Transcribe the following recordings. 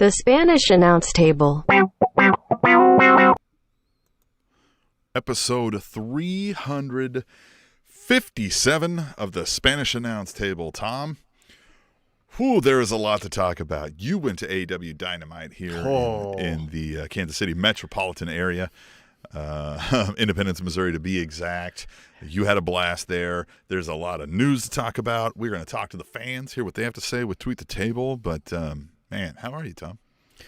The Spanish Announce Table. Episode 357 of the Spanish Announce Table. Tom, there is a lot to talk about. You went to AEW Dynamite here in the Kansas City metropolitan area, Independence, Missouri to be exact. You had a blast there. There's a lot of news to talk about. We're going to talk to the fans, hear what they have to say with Tweet the Table. But, man, how are you, Tom?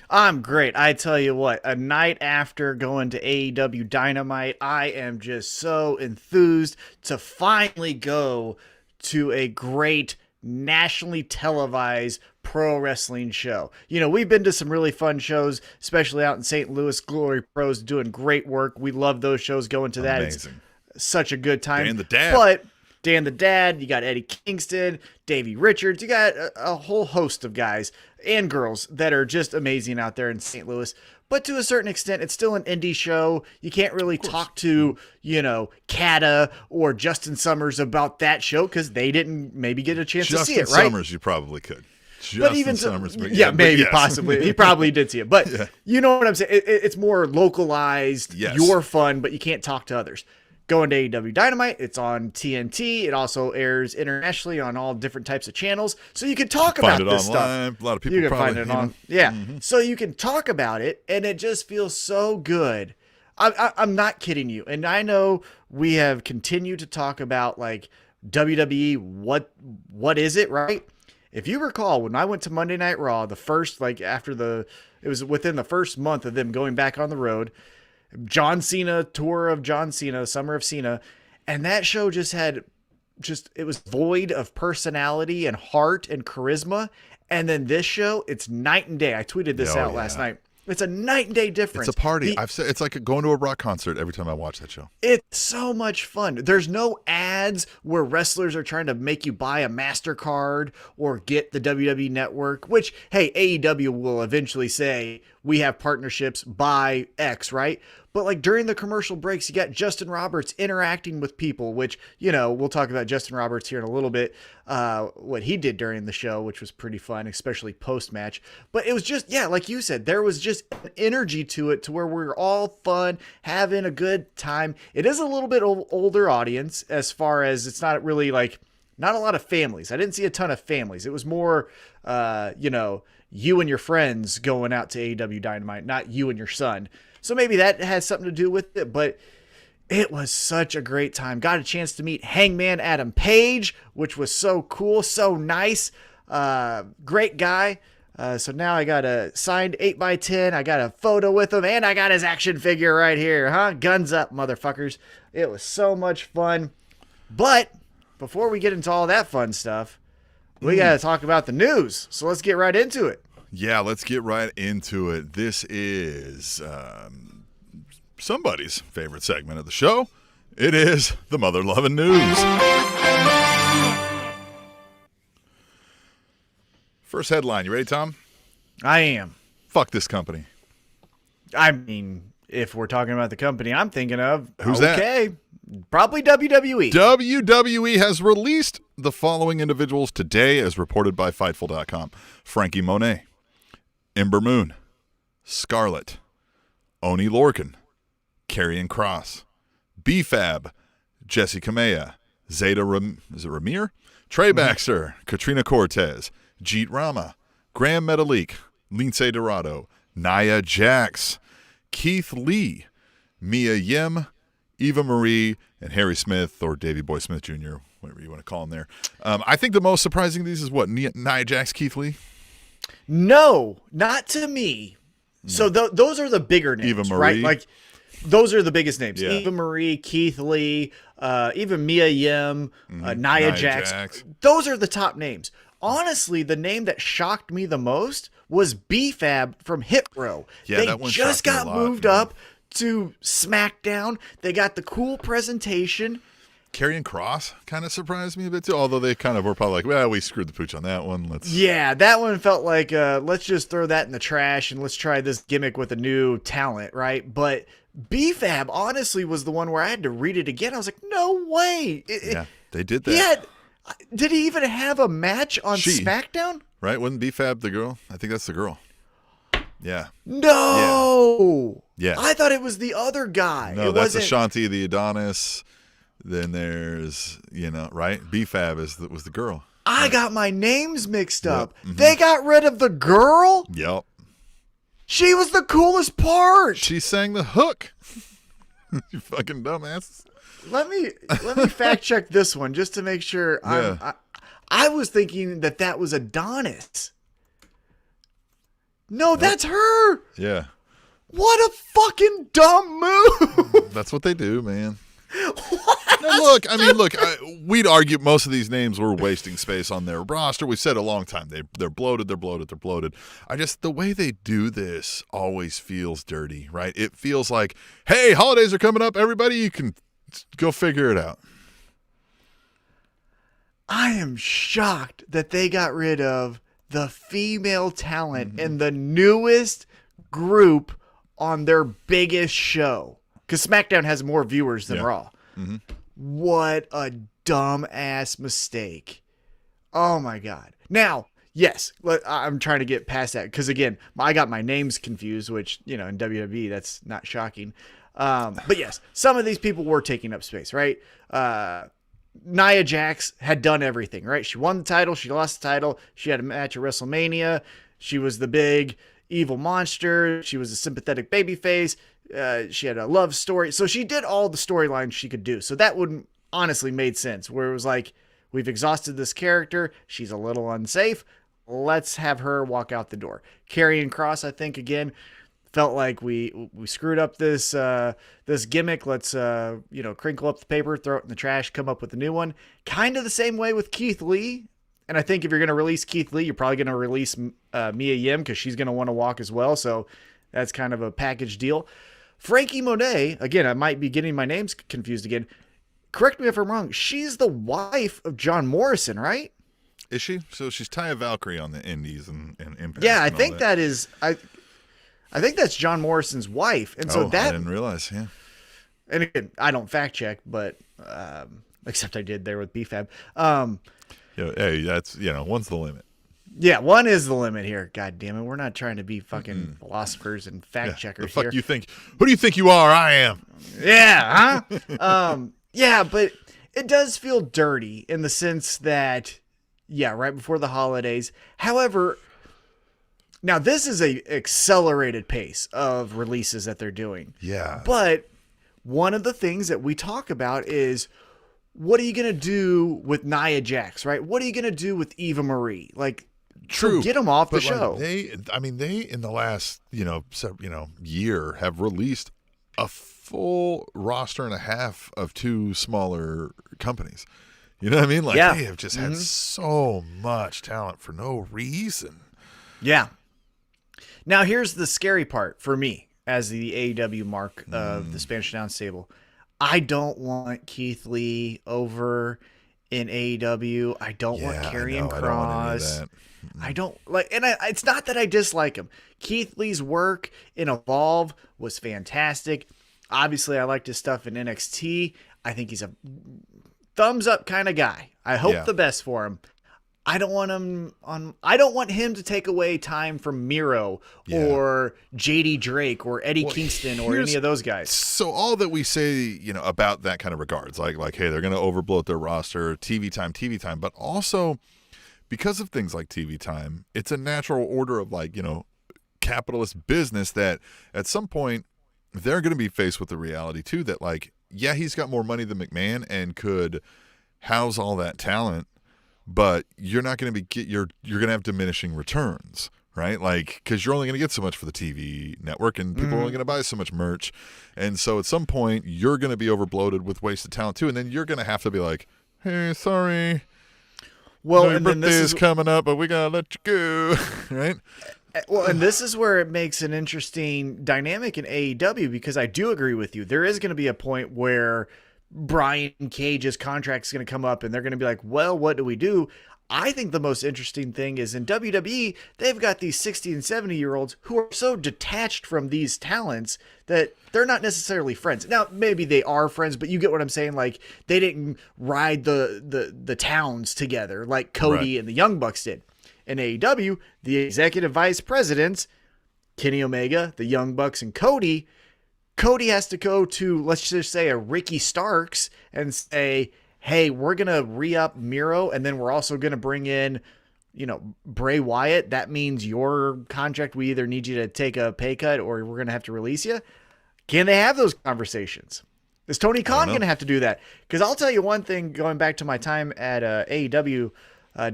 I'm great. I tell you what, a night after going to AEW Dynamite, I am just so enthused to finally go to a great nationally televised pro wrestling show. You know, we've been to some really fun shows, especially out in St. Louis. Glory Pro's doing great work. We love those shows, going to that. Amazing. It's such a good time. Dan the Dad. But Dan the Dad, you got Eddie Kingston, Davey Richards, you got a whole host of guys and girls that are just amazing out there in St. Louis. But to a certain extent, it's still an indie show. You can't really talk to, Kata or Justin Summers about that show because they didn't maybe get a chance to see it, right? Justin Summers, you probably could. Possibly. He probably did see it. But you know what I'm saying? It's more localized. Yes. You're fun, but you can't talk to others. Going to AEW Dynamite, it's on TNT. It also airs internationally on all different types of channels, so you can talk about this stuff. A lot of people you can probably find it on. Yeah, so you can talk about it, and it just feels so good. I'm not kidding you, and I know we have continued to talk about like WWE. What is it, right? If you recall, when I went to Monday Night Raw, the first it was within the first month of them going back on the road. John Cena, tour of John Cena, Summer of Cena, and that show it was void of personality and heart and charisma. And then this show, it's night and day. I tweeted this out last night. It's a night and day difference. It's a party. I've said it's like going to a rock concert every time I watch that show. It's so much fun. There's no ads where wrestlers are trying to make you buy a MasterCard or get the WWE Network, which, hey, AEW will eventually say, we have partnerships, buy X, right? But like during the commercial breaks, you got Justin Roberts interacting with people, which, we'll talk about Justin Roberts here in a little bit, what he did during the show, which was pretty fun, especially post-match. But it was just, like you said, there was just an energy to it to where we're all fun, having a good time. It is a little bit older audience as far as it's not really not a lot of families. I didn't see a ton of families. It was more, you and your friends going out to AEW Dynamite, not you and your son. So maybe that has something to do with it, but it was such a great time. Got a chance to meet Hangman Adam Page, which was so cool, so nice. Great guy. So now I got a signed 8x10. I got a photo with him, and I got his action figure right here, huh? Guns up, motherfuckers. It was so much fun. But before we get into all that fun stuff, we got to talk about the news. So let's get right into it. Yeah, let's get right into it. This is somebody's favorite segment of the show. It is the Mother Lovin' News. First headline. You ready, Tom? I am. Fuck this company. I mean, if we're talking about the company I'm thinking of, who's that? Okay, probably WWE. WWE has released the following individuals today, as reported by Fightful.com. Frankie Monet, Ember Moon, Scarlett, Oni Lorcan, Karrion Kross, B-Fab, Jesse Kamea, Ramir? Trey Baxter, Katrina Cortez, Jeet Rama, Graham Metalik, Lindsay Dorado, Nia Jax, Keith Lee, Mia Yim, Eva Marie, and Harry Smith, or Davey Boy Smith Jr., whatever you want to call him there. I think the most surprising of these is what? Nia Jax, Keith Lee? No, not to me. So those are the bigger names, Eva Marie. right? Like, those are the biggest names. Yeah. Eva Marie, Keith Lee, even Mia Yim, Nia Jax. Those are the top names. Honestly, the name that shocked me the most was B-Fab from Hit Row. Yeah, they that one just shocked me got a lot, moved up to SmackDown. They got the cool presentation. Karrion Kross kind of surprised me a bit too, although they kind of were probably like, well, we screwed the pooch on that one. Yeah, that one felt like, let's just throw that in the trash and let's try this gimmick with a new talent, right? But B-Fab honestly was the one where I had to read it again. I was like, no way. Yeah, they did that. Did he even have a match on SmackDown? Right? Wasn't B-Fab the girl? I think that's the girl. Yeah. No. Yeah. I thought it was the other guy. No, it that's wasn't... Ashanti the Adonis. Then there's, right? B-Fab was the girl. I got my names mixed up. Mm-hmm. They got rid of the girl? Yep. She was the coolest part. She sang the hook. You fucking dumbasses. Let me fact check this one just to make sure. Yeah. I was thinking that was Adonis. No, that's her. Yeah. What a fucking dumb move. That's what they do, man. Now, look, we'd argue most of these names were wasting space on their roster. We said a long time. They're bloated. The way they do this always feels dirty, right? It feels like, hey, holidays are coming up. Everybody, you can go figure it out. I am shocked that they got rid of the female talent in the newest group on their biggest show. Because SmackDown has more viewers than Raw. Mm-hmm. What a dumbass mistake. Oh, my God. Now, yes, I'm trying to get past that. Because, again, I got my names confused, which, in WWE, that's not shocking. But, yes, some of these people were taking up space, right? Nia Jax had done everything, right? She won the title. She lost the title. She had a match at WrestleMania. She was the big evil monster. She was a sympathetic babyface. She had a love story. So she did all the storylines she could do. So that wouldn't honestly made sense, where it was like, we've exhausted this character. She's a little unsafe. Let's have her walk out the door. Karrion Kross, I think, again, felt like we screwed up this gimmick. Let's crinkle up the paper, throw it in the trash, come up with a new one. Kind of the same way with Keith Lee. And I think if you're going to release Keith Lee, you're probably going to release Mia Yim, because she's going to want to walk as well. So that's kind of a package deal. Frankie Monet, again, I might be getting my names confused again. Correct me if I'm wrong. She's the wife of John Morrison, right? Is she? So she's Taya Valkyrie on the Indies and Impact. Yeah, I think that is. I think that's John Morrison's wife, and so that I didn't realize. Yeah. And again, I don't fact check, but except I did there with BFAB. Hey, that's one's the limit. Yeah, one is the limit here. God damn it, we're not trying to be fucking philosophers and fact checkers the fuck here. You think? Who do you think you are? I am. Yeah, huh? Yeah, but it does feel dirty in the sense that, right before the holidays. However, now this is a accelerated pace of releases that they're doing. Yeah. But one of the things that we talk about is, what are you going to do with Nia Jax, right? What are you going to do with Eva Marie? Like, true, get them off the show. They in the last, year have released a full roster and a half of two smaller companies. You know what I mean? Like, they have just had so much talent for no reason. Yeah. Now, here's the scary part for me as the AEW mark of the Spanish Announce Table. I don't want Keith Lee over in AEW. I don't want Karrion Kross. I don't like, and it's not that I dislike him. Keith Lee's work in Evolve was fantastic. Obviously, I liked his stuff in NXT. I think he's a thumbs up kind of guy. I hope the best for him. I don't want him to take away time from Miro or JD Drake or Eddie Kingston or any of those guys. So all that we say, about that kind of regards, like, hey, they're going to overbloat their roster, TV time, but also because of things like TV time, it's a natural order of capitalist business that at some point they're going to be faced with the reality too that he's got more money than McMahon and could house all that talent. But you're not going to you're going to have diminishing returns, right? Because you're only going to get so much for the TV network, and people are only going to buy so much merch. And so at some point, you're going to be overbloated with wasted talent too, and then you're going to have to be like, "Hey, sorry, your birthday is coming up, but we gotta let you go," right? Well, and this is where it makes an interesting dynamic in AEW, because I do agree with you. There is going to be a point where Brian Cage's contract is going to come up and they're going to be like, well, what do we do? I think the most interesting thing is in WWE, they've got these 60 and 70-year-olds who are so detached from these talents that they're not necessarily friends. Now, maybe they are friends, but you get what I'm saying? Like, they didn't ride the towns together like Cody and the Young Bucks did. In AEW, the executive vice presidents Kenny Omega, the Young Bucks, and Cody has to go to, let's just say, a Ricky Starks and say, hey, we're going to re-up Miro, and then we're also going to bring in, Bray Wyatt. That means your contract, we either need you to take a pay cut or we're going to have to release you. Can they have those conversations? Is Tony Khan going to have to do that? Because I'll tell you one thing, going back to my time at AEW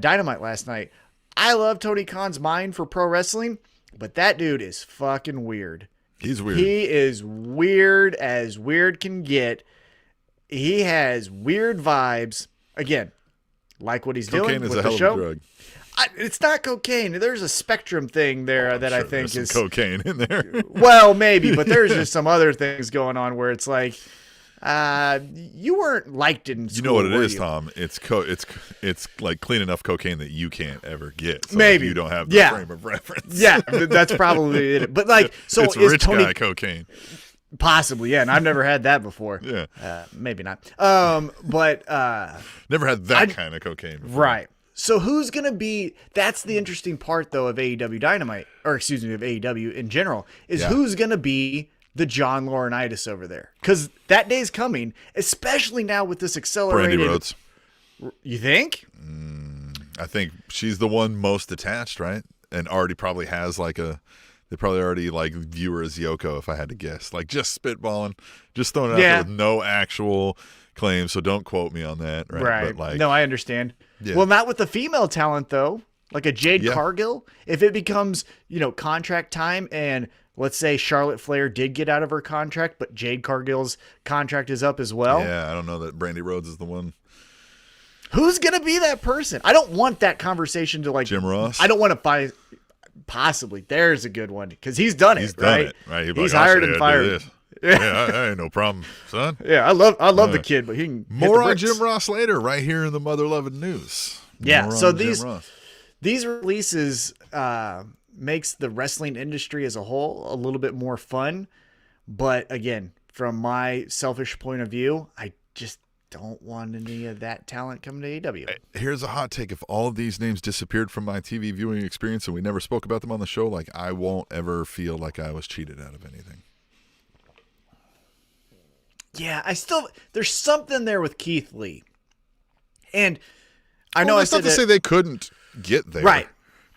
Dynamite last night, I love Tony Khan's mind for pro wrestling, but that dude is fucking weird. He's weird. He is weird as weird can get. He has weird vibes. Again, like what he's doing with the show. Of a drug. It's not cocaine. There's a spectrum thing there that I think is cocaine in there. Well, maybe, but there's just some other things going on where it's like, you weren't liked in school. You know what it is, Tom? It's like clean enough cocaine that you can't ever get. So maybe you don't have the frame of reference. Yeah, that's probably it. But like, so it's is rich Tony guy cocaine? Possibly, yeah. And I've never had that before. Yeah, maybe not. But never had that kind of cocaine before. Right. So who's going to be, that's the interesting part though of AEW Dynamite, or excuse me, of AEW in general, is who's going to be the John Laurinaitis over there. Because that day's coming, especially now with this accelerated. Brandy Rhodes. You think? I think she's the one most attached, right? And already probably has they probably already view her as Yoko, if I had to guess. Like just spitballing, just throwing it out there with no actual claim. So don't quote me on that. Right. But no, I understand. Yeah. Well, not with the female talent though. Like a Jade Cargill. If it becomes, contract time and let's say Charlotte Flair did get out of her contract, but Jade Cargill's contract is up as well. Yeah, I don't know that Brandy Rhodes is the one. Who's going to be that person? I don't want that conversation to Jim Ross. I don't want to buy. Possibly. There's a good one because he's done it. He's done it. Right. He's hired and fired. Yeah, ain't no problem, son. Yeah, I love the kid, but he can more on Jim Ross later, right here in the Mother Loving News. Yeah, so these releases makes the wrestling industry as a whole a little bit more fun, but again, from my selfish point of view, I just don't want any of that talent coming to AEW. Here's a hot take: if all of these names disappeared from my TV viewing experience and we never spoke about them on the show, I won't ever feel like I was cheated out of anything. Yeah, there's something there with Keith Lee. And I know that's not to say they couldn't get there. Right.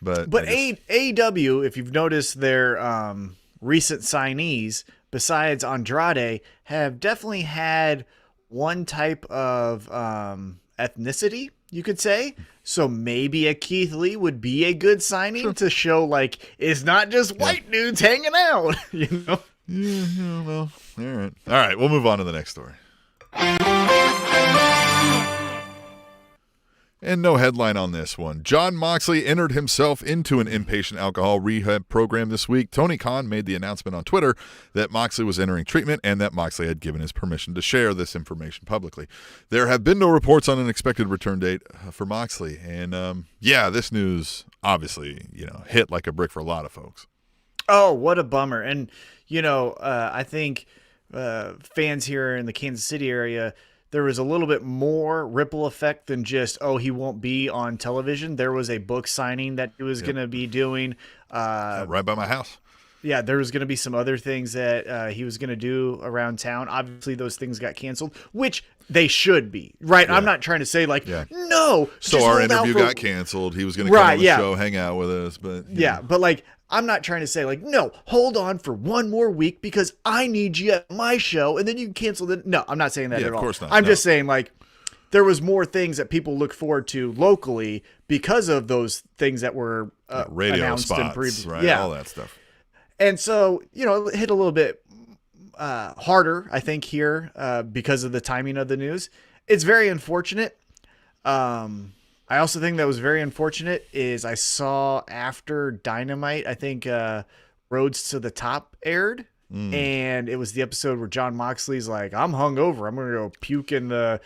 But AEW, if you've noticed their recent signees, besides Andrade, have definitely had one type of ethnicity, you could say. So maybe a Keith Lee would be a good signing to show it's not just white dudes hanging out, Yeah, well, all right. We'll move on to the next story. And no headline on this one. Jon Moxley entered himself into an inpatient alcohol rehab program this week. Tony Khan made the announcement on Twitter that Moxley was entering treatment and that Moxley had given his permission to share this information publicly. There have been no reports on an expected return date for Moxley. And, this news obviously, hit like a brick for a lot of folks. Oh, what a bummer. And, I think fans here in the Kansas City area, there was a little bit more ripple effect than just, he won't be on television. There was a book signing that he was going to be doing. Right by my house. Yeah, there was going to be some other things that he was going to do around town. Obviously, those things got canceled, which they should be. Right? Yeah. I'm not trying to say, no. So our interview got canceled. He was going to come on the show, hang out with us. But but I'm not trying to say no, hold on for one more week because I need you at my show and then you can cancel it. No, I'm not saying that at all. Of course not. I'm just saying there was more things that people look forward to locally because of those things that were radio announced spots, right? All that stuff. And so, it hit a little bit harder, I think, here because of the timing of the news. It's very unfortunate. I also think that was very unfortunate is I saw after Dynamite, I think Roads to the Top aired. And it was the episode where Jon Moxley's like, I'm hungover. I'm going to go puke in the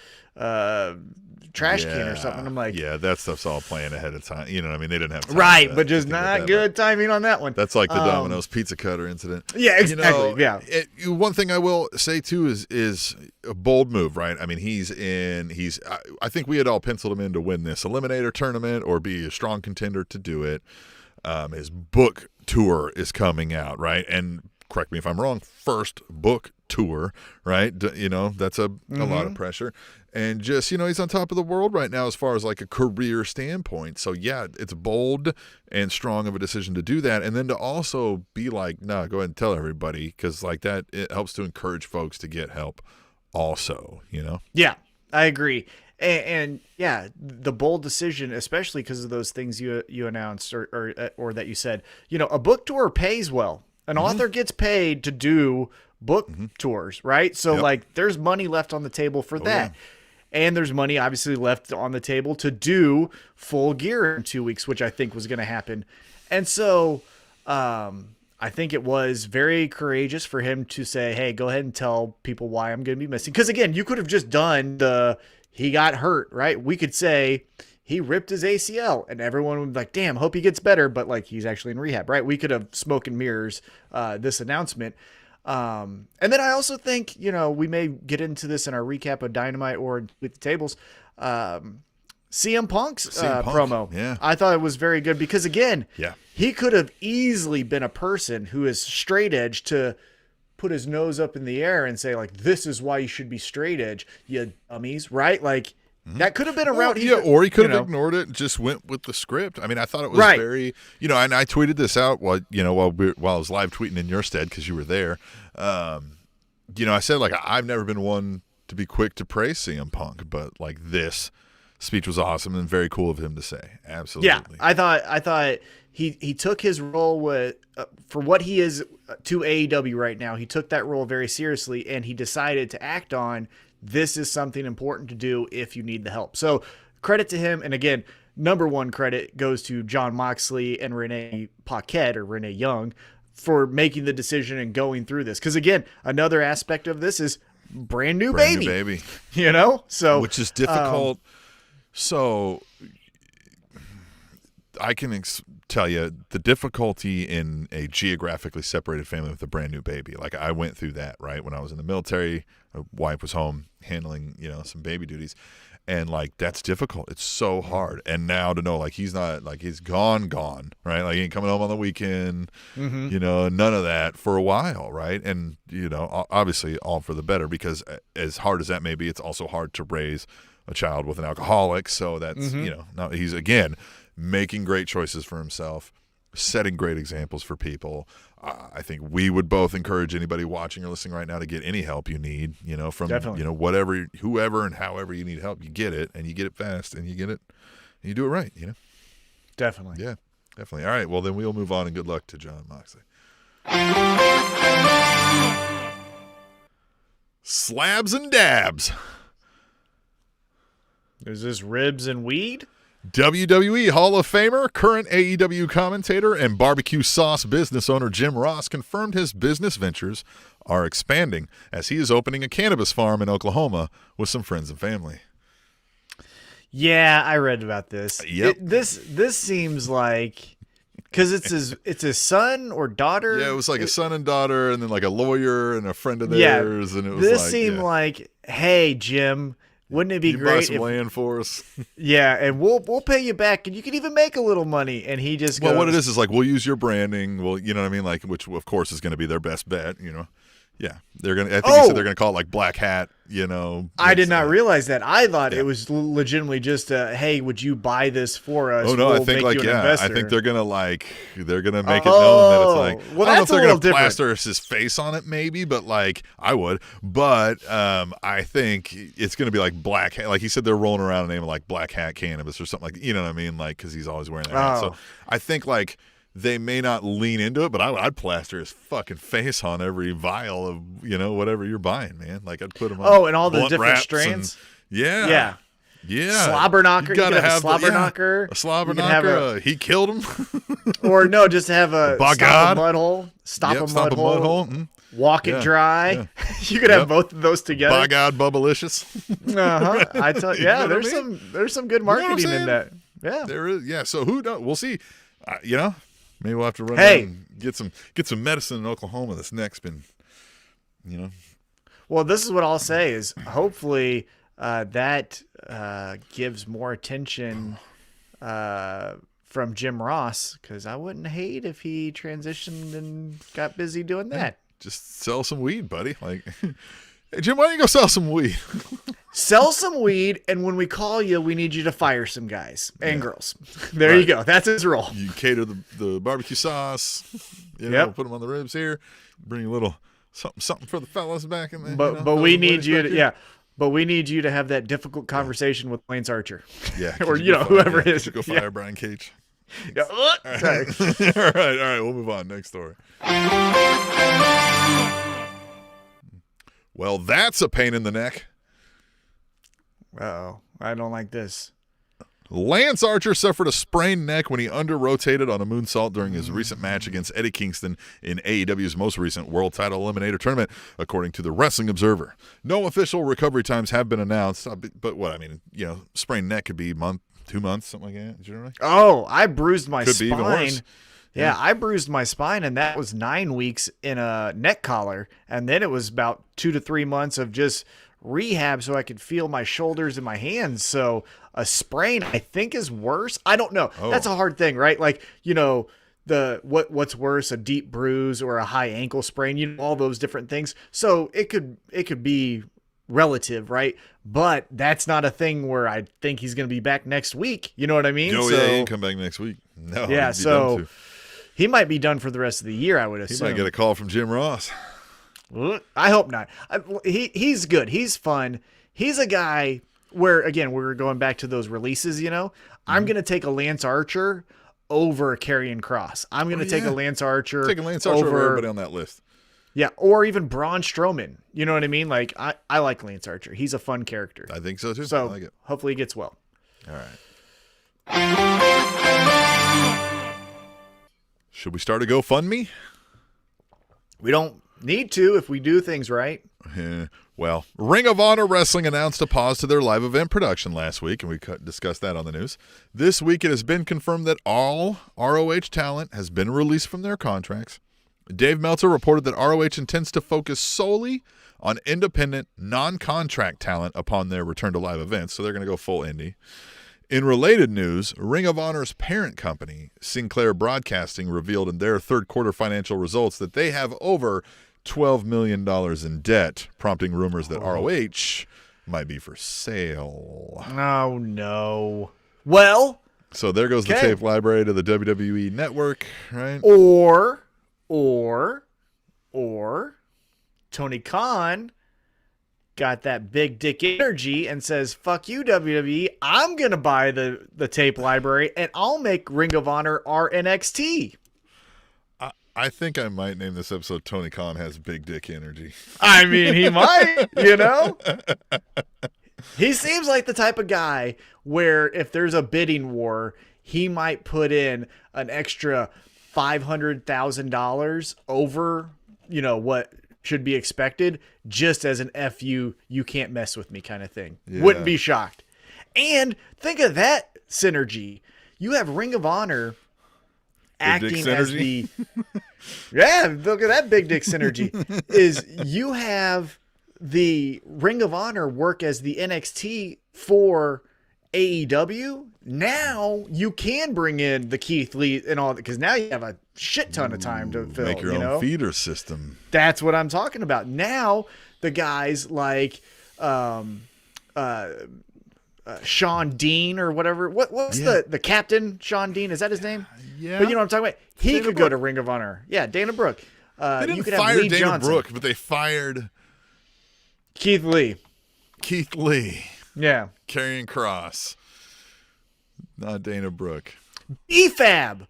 trash can or something. I'm like, that stuff's all playing ahead of time. You know what I mean? They didn't have time. Right, but just not good timing on that one. That's like the Domino's pizza cutter incident. Yeah, exactly. One thing I will say too is a bold move, right? I mean, I think we had all penciled him in to win this Eliminator tournament or be a strong contender to do it. His book tour is coming out, right? And correct me if I'm wrong, first book tour, right? That's a lot of pressure. And just, he's on top of the world right now as far as like a career standpoint. So yeah, it's bold and strong of a decision to do that. And then to also be like, no, go ahead and tell everybody, because like that, it helps to encourage folks to get help also, Yeah, I agree. And yeah, the bold decision, especially because of those things you announced or that you said, a book tour pays well. An author gets paid to do book tours, right? So like there's money left on the table for that. Yeah. And there's money obviously left on the table to do Full Gear in 2 weeks, which I think was going to happen. And so I think it was very courageous for him to say, hey, go ahead and tell people why I'm going to be missing. Because again, you could have just done he got hurt, right? We could say he ripped his ACL and everyone would be like, damn, hope he gets better. But like, he's actually in rehab, right? We could have smoke and mirrors this announcement. And then I also think, we may get into this in our recap of Dynamite or with the tables. CM Punk's promo. Yeah. I thought it was very good because again, yeah, he could have easily been a person who is straight edge to put his nose up in the air and say like, this is why you should be straight edge, you dummies, right? Like that could have been a route. Or he could have ignored it and just went with the script. I mean, I thought it was very, and I tweeted this out while I was live tweeting in your stead because you were there. I said like, I've never been one to be quick to praise CM Punk, but like this speech was awesome and very cool of him to say. Absolutely. Yeah. I thought he took his role for what he is to AEW right now. He took that role very seriously and he decided to act on, this is something important to do if you need the help. So credit to him. And again, number one credit goes to Jon Moxley and Renee Paquette or Renee Young for making the decision and going through this. Because again, another aspect of this is brand new baby. So which is difficult. So I can tell you the difficulty in a geographically separated family with a brand new baby. Like I went through that, right? When I was in the military, my wife was home handling, some baby duties. And like, that's difficult. It's so hard. And now to know, like, he's not, like, he's gone, right? Like, he ain't coming home on the weekend, none of that for a while, right? And, obviously all for the better because as hard as that may be, it's also hard to raise a child with an alcoholic. So that's, now he's, again, making great choices for himself, setting great examples for people. I think we would both encourage anybody watching or listening right now to get any help you need, from, Definitely. Whatever, whoever and however you need help, you get it and you get it fast and you get it and you do it right, Definitely. Yeah, definitely. All right. Well, then we'll move on and good luck to Jon Moxley. Slabs and dabs. Is this ribs and weed? WWE Hall of Famer, current AEW commentator, and barbecue sauce business owner Jim Ross confirmed his business ventures are expanding as he is opening a cannabis farm in Oklahoma with some friends and family. Yeah, I read about this. Yep. This seems like because it's his son or daughter. Yeah, it was like a son and daughter, and then like a lawyer and a friend of theirs, and it was this seemed like, hey, Jim. Wouldn't it be you great buy some land for us? Yeah, and we'll pay you back, and you can even make a little money. And he just goes, well, what it is like we'll use your branding. Well, you know what I mean, like which of course is going to be their best bet. Yeah, they're gonna. I think he said they're gonna call it like Black Hat. I did not realize that. I thought it was legitimately just hey, would you buy this for us? Oh no, we'll I think make you an investor. I think they're gonna make it known that it's like. Well, I don't know that's if they're a little gonna different. plaster his face on it, maybe, but like I would. But I think it's gonna be like Black Hat. Like he said, they're rolling around a name of like Black Hat Cannabis or something like. You know what I mean? Like because he's always wearing that hat. So I think like. They may not lean into it, but I'd plaster his fucking face on every vial of, whatever you're buying, man. Like I'd put him on. Oh, and all the blunt different wraps strains? Yeah. Slobber knocker. You could have a slobber knocker. A slobber knocker. He killed him. Or no, just have a stop a mud hole. Stop a mud hole. Walk it dry. Yeah. You could have both of those together. By God, Bubblicious. I tell you, there's some good marketing in that. Yeah. There is. Yeah. So who knows? We'll see. Maybe we'll have to run down and get some medicine in Oklahoma that's next been, Well, this is what I'll say is hopefully that gives more attention from Jim Ross, because I wouldn't hate if he transitioned and got busy doing that. Just sell some weed, buddy. Like, hey, Jim, why don't you go sell some weed? Sell some weed, and when we call you, we need you to fire some guys and girls. There you go. That's his role. You cater the barbecue sauce. You know, put them on the ribs here. Bring a little something for the fellas back in there. But we need you to But we need you to have that difficult conversation with Lance Archer. Yeah. Or whoever it is. Go fire Brian Cage. Yeah. Sorry. All right. We'll move on. Next story. Well, that's a pain in the neck. Uh-oh. I don't like this. Lance Archer suffered a sprained neck when he under-rotated on a moonsault during his recent match against Eddie Kingston in AEW's most recent World Title Eliminator Tournament, according to the Wrestling Observer. No official recovery times have been announced, but sprained neck could be a month, 2 months, something like that, generally. Oh, I bruised my spine. Could be even worse. Yeah, I bruised my spine, and that was 9 weeks in a neck collar, and then it was about 2 to 3 months of just rehab so I could feel my shoulders and my hands. So a sprain, I think, is worse. I don't know. That's a hard thing, right? Like, what's worse, a deep bruise or a high ankle sprain, all those different things. So it could be relative, right? But that's not a thing where I think he's going to be back next week. You know what I mean? Oh, yeah, he can come back next week. No, yeah, so he might be done for the rest of the year, I would assume. He might get a call from Jim Ross. I hope not. He's good. He's fun. He's a guy where, again, we're going back to those releases, I'm going to take a Lance Archer over Karrion Kross. I'm going to take a Lance Archer. Taking Lance Archer over everybody on that list. Yeah, or even Braun Strowman. You know what I mean? Like, I like Lance Archer. He's a fun character. I think so, too. So I like it. Hopefully he gets well. All right. Should we start a GoFundMe? We don't need to if we do things right. Well, Ring of Honor Wrestling announced a pause to their live event production last week, and we discussed that on the news. This week, it has been confirmed that all ROH talent has been released from their contracts. Dave Meltzer reported that ROH intends to focus solely on independent, non-contract talent upon their return to live events, so they're going to go full indie. In related news, Ring of Honor's parent company, Sinclair Broadcasting, revealed in their third quarter financial results that they have over $12 million in debt, prompting rumors that ROH might be for sale. Oh, no. Well, so there goes the tape library to the WWE Network, right? Or Tony Khan got that big dick energy and says, fuck you, WWE. I'm going to buy the tape library and I'll make Ring of Honor our NXT. I think I might name this episode Tony Khan Has Big Dick Energy. I mean, he might, He seems like the type of guy where if there's a bidding war, he might put in an extra $500,000 over, what should be expected, just as an FU, you can't mess with me kind of thing. Yeah. Wouldn't be shocked. And think of that synergy. You have Ring of Honor acting as the look at that big dick synergy. Is you have the Ring of Honor work as the NXT for AEW. Now you can bring in the Keith Lee and all that, because now you have a shit ton of time to fill. Make your own feeder system. That's what I'm talking about. Now the guys like Sean Dean or whatever. What's the captain? Sean Dean, is that his name? Yeah. But you know what I'm talking about? He could go to Ring of Honor. Yeah, Dana Brooke. They didn't you could fire have Lee Dana Johnson. Brooke, but they fired Keith Lee. Karrion Yeah. Kross. Not Dana Brooke. B-Fab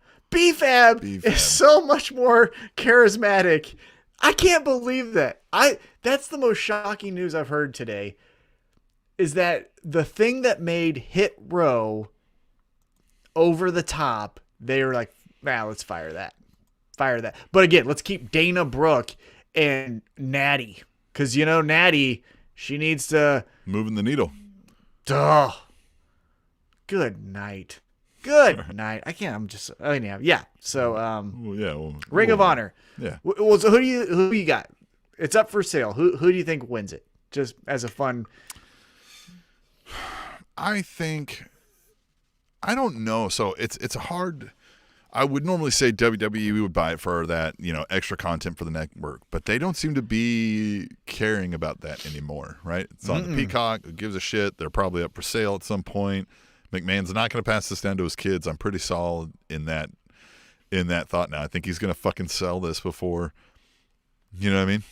is so much more charismatic. I can't believe that. That's the most shocking news I've heard today. Is that the thing that made Hit Row over the top? They were like, let's fire that. But again, let's keep Dana Brooke and Natty. Because, Natty, she needs to... Moving the needle. Duh. Good night. I can't. I'm just... Anyhow, yeah. So, Ring of Honor. Yeah. Well, so who do you got? It's up for sale. Who do you think wins it? Just as a fun... I think I don't know. So it's a hard. I would normally say WWE would buy it for that, extra content for the network, but they don't seem to be caring about that anymore, right? It's on the Peacock. Who gives a shit? They're probably up for sale at some point. McMahon's not going to pass this down to his kids. I'm pretty solid in that thought now. I think he's going to fucking sell this before, you know what I mean?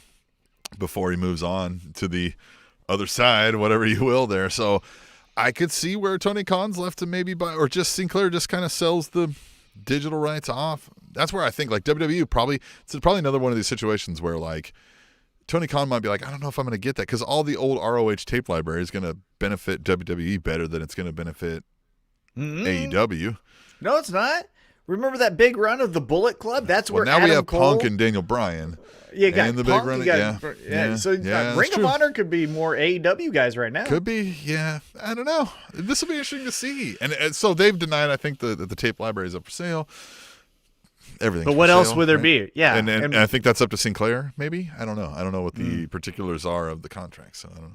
Before he moves on to the other side, whatever you will there. So I could see where Tony Khan's left to maybe buy, or just Sinclair just kind of sells the digital rights off. That's where I think like WWE it's probably another one of these situations where like Tony Khan might be like, I don't know if I'm going to get that, because all the old ROH tape library is going to benefit WWE better than it's going to benefit AEW. No, it's not. Remember that big run of the Bullet Club? That's where now Adam we have Cole, Punk and Daniel Bryan. You got and the Punk, big run. So Ring of Honor could be more AEW guys right now. Could be, yeah. I don't know. This will be interesting to see. And so they've denied, I think, the tape library is up for sale. Everything. But what else would there be? Yeah, and I think that's up to Sinclair. Maybe, I don't know. I don't know what the particulars are of the contract. So I don't know.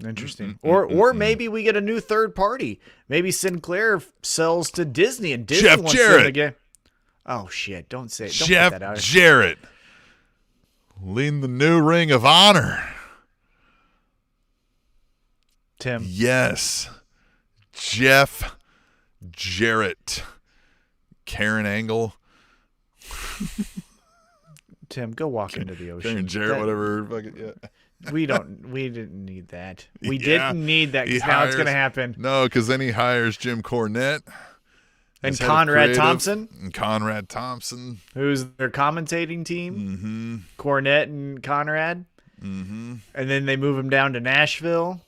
Interesting. Or maybe we get a new third party. Maybe Sinclair sells to Disney and Disney wants them again. Oh shit! Don't say it. Don't Jeff put that out. Jarrett leading the new Ring of Honor. Tim. Yes, Jeff Jarrett. Karen Angle. Tim, go walk into the ocean. Karen Jarrett, whatever. Fucking, yeah. We didn't need that. We didn't need that, because now it's going to happen. No, because then he hires Jim Cornette. And Conrad Thompson. And Conrad Thompson. Who's their commentating team. Mm-hmm. Cornette and Conrad. Mm-hmm. And then they move him down to Nashville.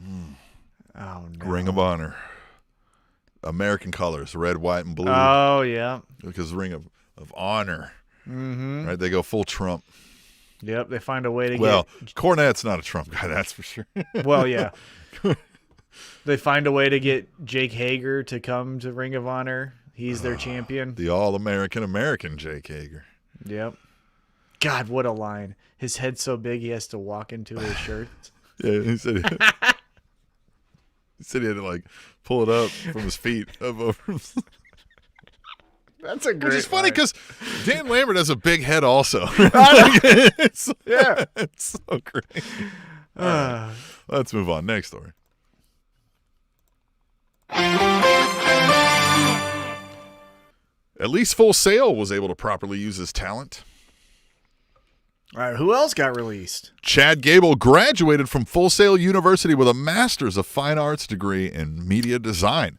Oh, no. Ring of Honor. American colors, red, white, and blue. Oh, yeah. Because Ring of Honor. Mm-hmm. Right, they go full Trump. Yep, they find a way to Cornette's not a Trump guy, that's for sure. Well, yeah. They find a way to get Jake Hager to come to Ring of Honor. He's their champion. The all-American Jake Hager. Yep. God, what a line. His head's so big he has to walk into his shirt. Yeah, he said he had to like pull it up from his feet up over. That's a great. Which is funny because Dan Lambert has a big head also. It's so great. Right. Let's move on. Next story. At least Full Sail was able to properly use his talent. All right, who else got released? Chad Gable graduated from Full Sail University with a Master's of Fine Arts degree in media design.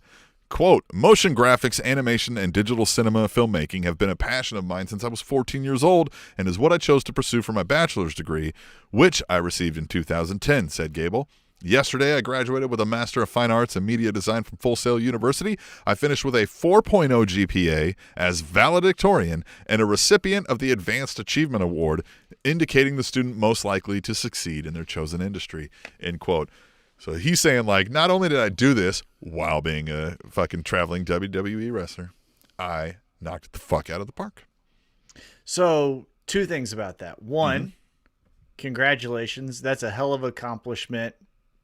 Quote, motion graphics, animation, and digital cinema filmmaking have been a passion of mine since I was 14 years old and is what I chose to pursue for my bachelor's degree, which I received in 2010, said Gable. Yesterday, I graduated with a Master of Fine Arts and Media Design from Full Sail University. I finished with a 4.0 GPA as valedictorian and a recipient of the Advanced Achievement Award, indicating the student most likely to succeed in their chosen industry, end quote. So he's saying, like, not only did I do this while being a fucking traveling WWE wrestler, I knocked it the fuck out of the park. So, two things about that. One, congratulations. That's a hell of an accomplishment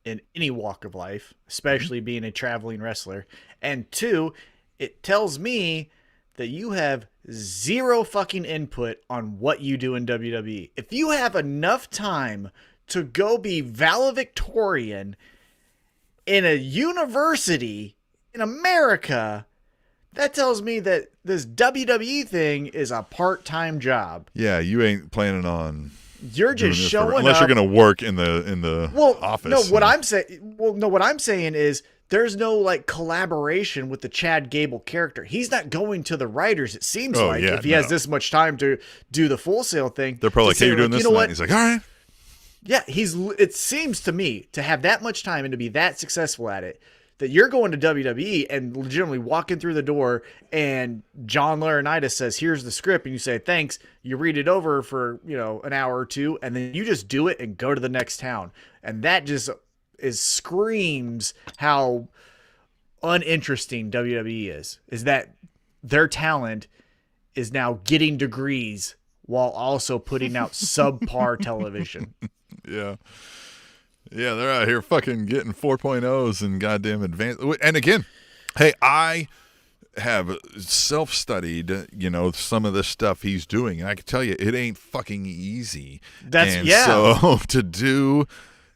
in any walk of life, especially being a traveling wrestler. And two, it tells me that you have zero fucking input on what you do in WWE. If you have enough time to go be valedictorian in a university in America, that tells me that this WWE thing is a part-time job. Yeah, you ain't planning on. You're just showing up. Unless you're going to work in the office. No, what I'm saying is there's no like collaboration with the Chad Gable character. He's not going to the writers, it seems if he has this much time to do the Full Sail thing. They're probably like, hey, you're doing this tonight. He's like, all right. Yeah, it seems to me to have that much time and to be that successful at it, that you're going to WWE and legitimately walking through the door and John Laurinaitis says, here's the script, and you say, thanks. You read it over for, an hour or two, and then you just do it and go to the next town. And that just screams how uninteresting WWE is that their talent is now getting degrees while also putting out subpar television. Yeah. Yeah, they're out here fucking getting 4.0s and goddamn advanced. And again, hey, I have self-studied, some of the stuff he's doing, and I can tell you, it ain't fucking easy. So to do,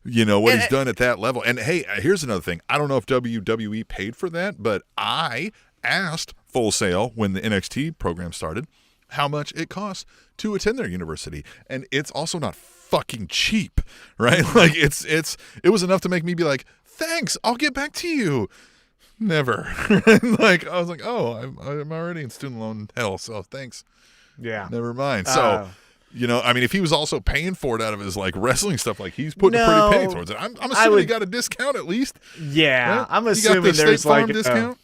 what he's done at that level. And hey, here's another thing. I don't know if WWE paid for that, but I asked Full Sail when the NXT program started how much it costs to attend their university, and it's also not fucking cheap, right? Like it was enough to make me be like, thanks, I'll get back to you. Never. Like I was like, oh, I'm already in student loan hell, so thanks. Yeah, never mind. So if he was also paying for it out of his like wrestling stuff, like he's putting a pretty penny towards it. I'm assuming he got a discount at least. Yeah, right? I'm assuming there's like a discount.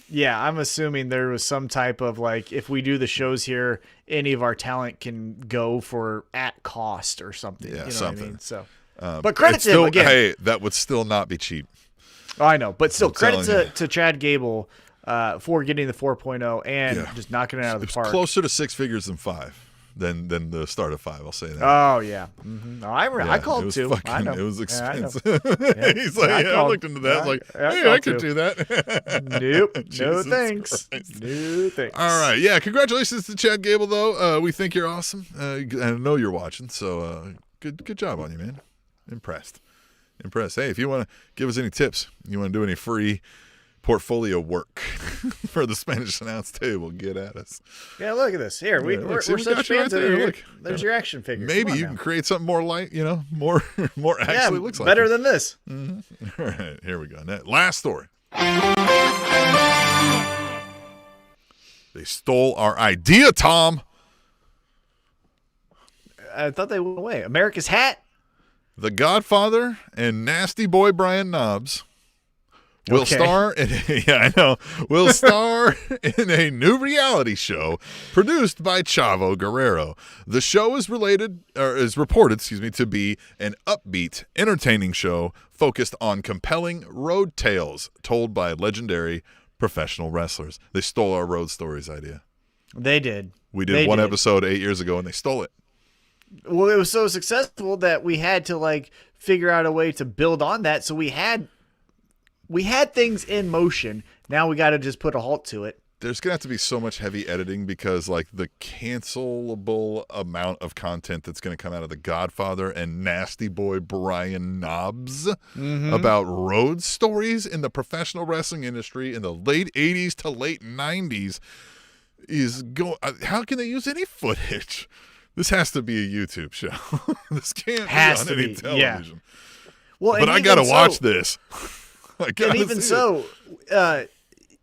Yeah, I'm assuming there was some type of like, if we do the shows here, any of our talent can go for at cost or something. Yeah, something. What I mean? So, but but credit to him again. Hey, that would still not be cheap. Oh, I know, but still credit to Chad Gable for getting the 4.0 and just knocking it out of the park. Closer to 6 figures than 5. Than the start of 5, I'll say that. Oh yeah, no, I called too. I know. It was expensive. Yeah, He's like, I looked into that. I was like, hey, I could do that. Nope, no thanks. No thanks. All right, yeah. Congratulations to Chad Gable, though. We think you're awesome. I know you're watching, so good job on you, man. Impressed. Hey, if you want to give us any tips, you want to do any free portfolio work for the Spanish announce table, get at us. Yeah, look at this. Here, we're such fans of it. Look, there's your action figure. Maybe you can create something more light, more actually looks like better than this. Mm-hmm. All right, here we go. Last story. They stole our idea, Tom. I thought they went away. America's Hat. The Godfather and Nasty Boy Brian Knobbs will star in a new reality show produced by Chavo Guerrero. The show is reported to be an upbeat, entertaining show focused on compelling road tales told by legendary professional wrestlers. They stole our road stories idea. They did. We did one episode 8 years ago and they stole it. Well, it was so successful that we had to like figure out a way to build on that. So we had things in motion. Now we got to just put a halt to it. There's going to have to be so much heavy editing because like the cancelable amount of content that's going to come out of The Godfather and Nasty Boy Brian Knobbs about road stories in the professional wrestling industry in the late 80s to late 90s is going. How can they use any footage? This has to be a YouTube show. This can't be on any television. Yeah. Well, but I got to watch this. And even so,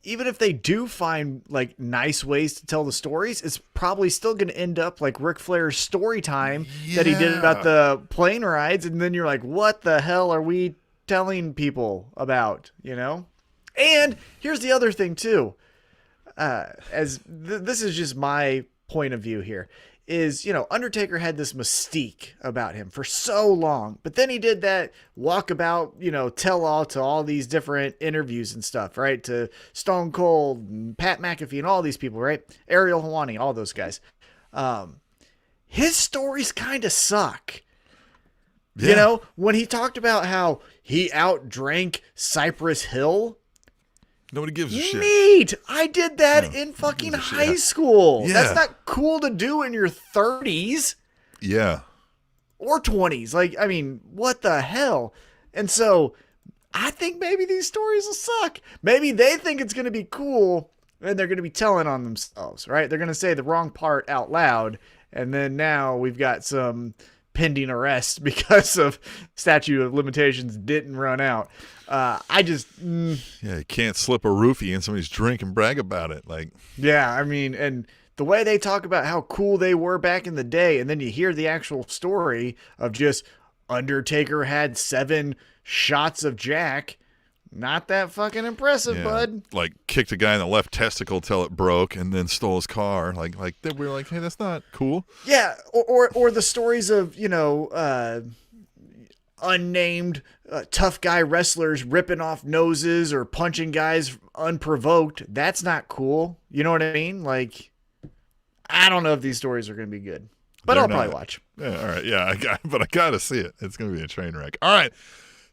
even if they do find like nice ways to tell the stories, it's probably still going to end up like Ric Flair's story time that he did about the plane rides. And then you're like, what the hell are we telling people about, And here's the other thing too. This is just my point of view here. Is, Undertaker had this mystique about him for so long, but then he did that walkabout, tell all to all these different interviews and stuff, right? To Stone Cold and Pat McAfee and all these people, right? Ariel Helwani, all those guys. His stories kind of suck. Yeah. When he talked about how he outdrank Cypress Hill. Nobody gives a shit. Neat. I did that in fucking high school. Yeah. That's not cool to do in your 30s. Yeah. Or 20s. Like, I mean, what the hell? And so I think maybe these stories will suck. Maybe they think it's going to be cool and they're going to be telling on themselves, right? They're going to say the wrong part out loud. And then now we've got some pending arrest because of statute of limitations didn't run out. You can't slip a roofie in somebody's drink and brag about it. I mean, and the way they talk about how cool they were back in the day, and then you hear the actual story of just Undertaker had 7 shots of Jack. Not that fucking impressive, bud. Like kicked a guy in the left testicle till it broke and then stole his car. Like we were like, hey, that's not cool. Yeah, or the stories of, unnamed tough guy wrestlers ripping off noses or punching guys unprovoked. That's not cool. You know what I mean? Like, I don't know if these stories are going to be good, but I'll probably watch. Yeah, all right. Yeah, but I got to see it. It's going to be a train wreck. All right.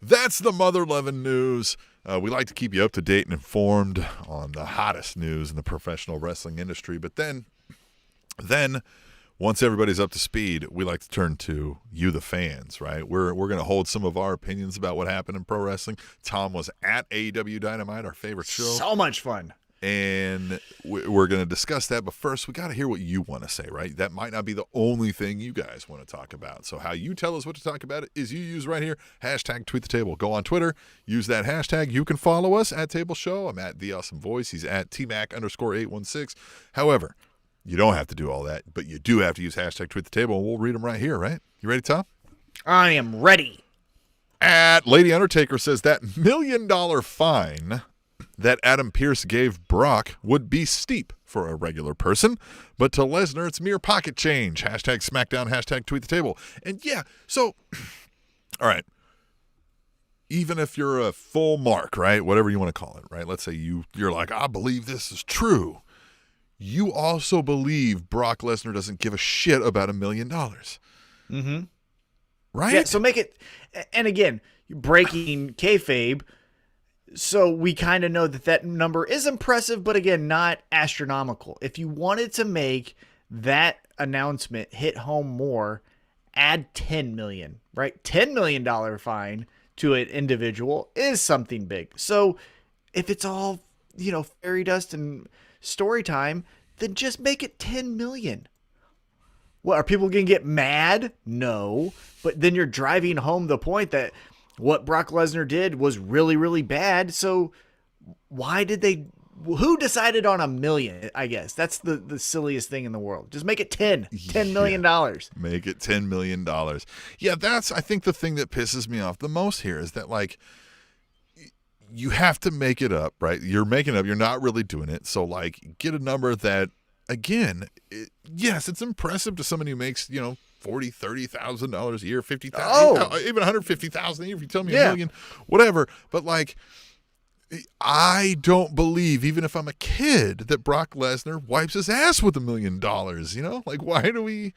That's the Mother Lovin' News. We like to keep you up to date and informed on the hottest news in the professional wrestling industry. But then, once everybody's up to speed, we like to turn to you, the fans, right? We're going to hold some of our opinions about what happened in pro wrestling. Tom was at AEW Dynamite, our favorite show. So much fun. And we're going to discuss that. But first, we got to hear what you want to say, right? That might not be the only thing you guys want to talk about. So how you tell us what to talk about is you use right here, hashtag tweet the table. Go on Twitter, use that hashtag. You can follow us at Table Show. I'm at The Awesome Voice. He's at TMac_816. However, you don't have to do all that, but you do have to use hashtag tweet the table, and we'll read them right here, right? You ready, Tom? I am ready. At Lady Undertaker says that $1 million fine that Adam Pearce gave Brock would be steep for a regular person, but to Lesnar, it's mere pocket change. Hashtag SmackDown, hashtag tweet the table. And yeah, so, all right. Even if you're a full mark, right? Whatever you want to call it, right? Let's say you're like, I believe this is true. You also believe Brock Lesnar doesn't give a shit about $1 million. Mm-hmm. Right? Yeah, so make it, and again, breaking kayfabe, so we kind of know that number is impressive, but again, not astronomical. If you wanted to make that announcement hit home more, add $10 million, right? $10 million fine to an individual is something big. So if it's all, fairy dust and story time, then just make it 10 million. What, are people going to get mad? No. But then you're driving home the point that what Brock Lesnar did was really, really bad. So who decided on $1 million? I guess that's the silliest thing in the world. Just make it $10 million. Make it $10 million. Yeah, that's, I think, the thing that pisses me off the most here is that, like, you have to make it up, right? You're making it up. You're not really doing it. So, like, get a number that, again, yes, it's impressive to someone who makes, $40,000-$30,000 a year, $50,000, even $150,000 a year. If you tell me $1 million, whatever. But, like, I don't believe, even if I'm a kid, that Brock Lesnar wipes his ass with $1 million. Like, why do we?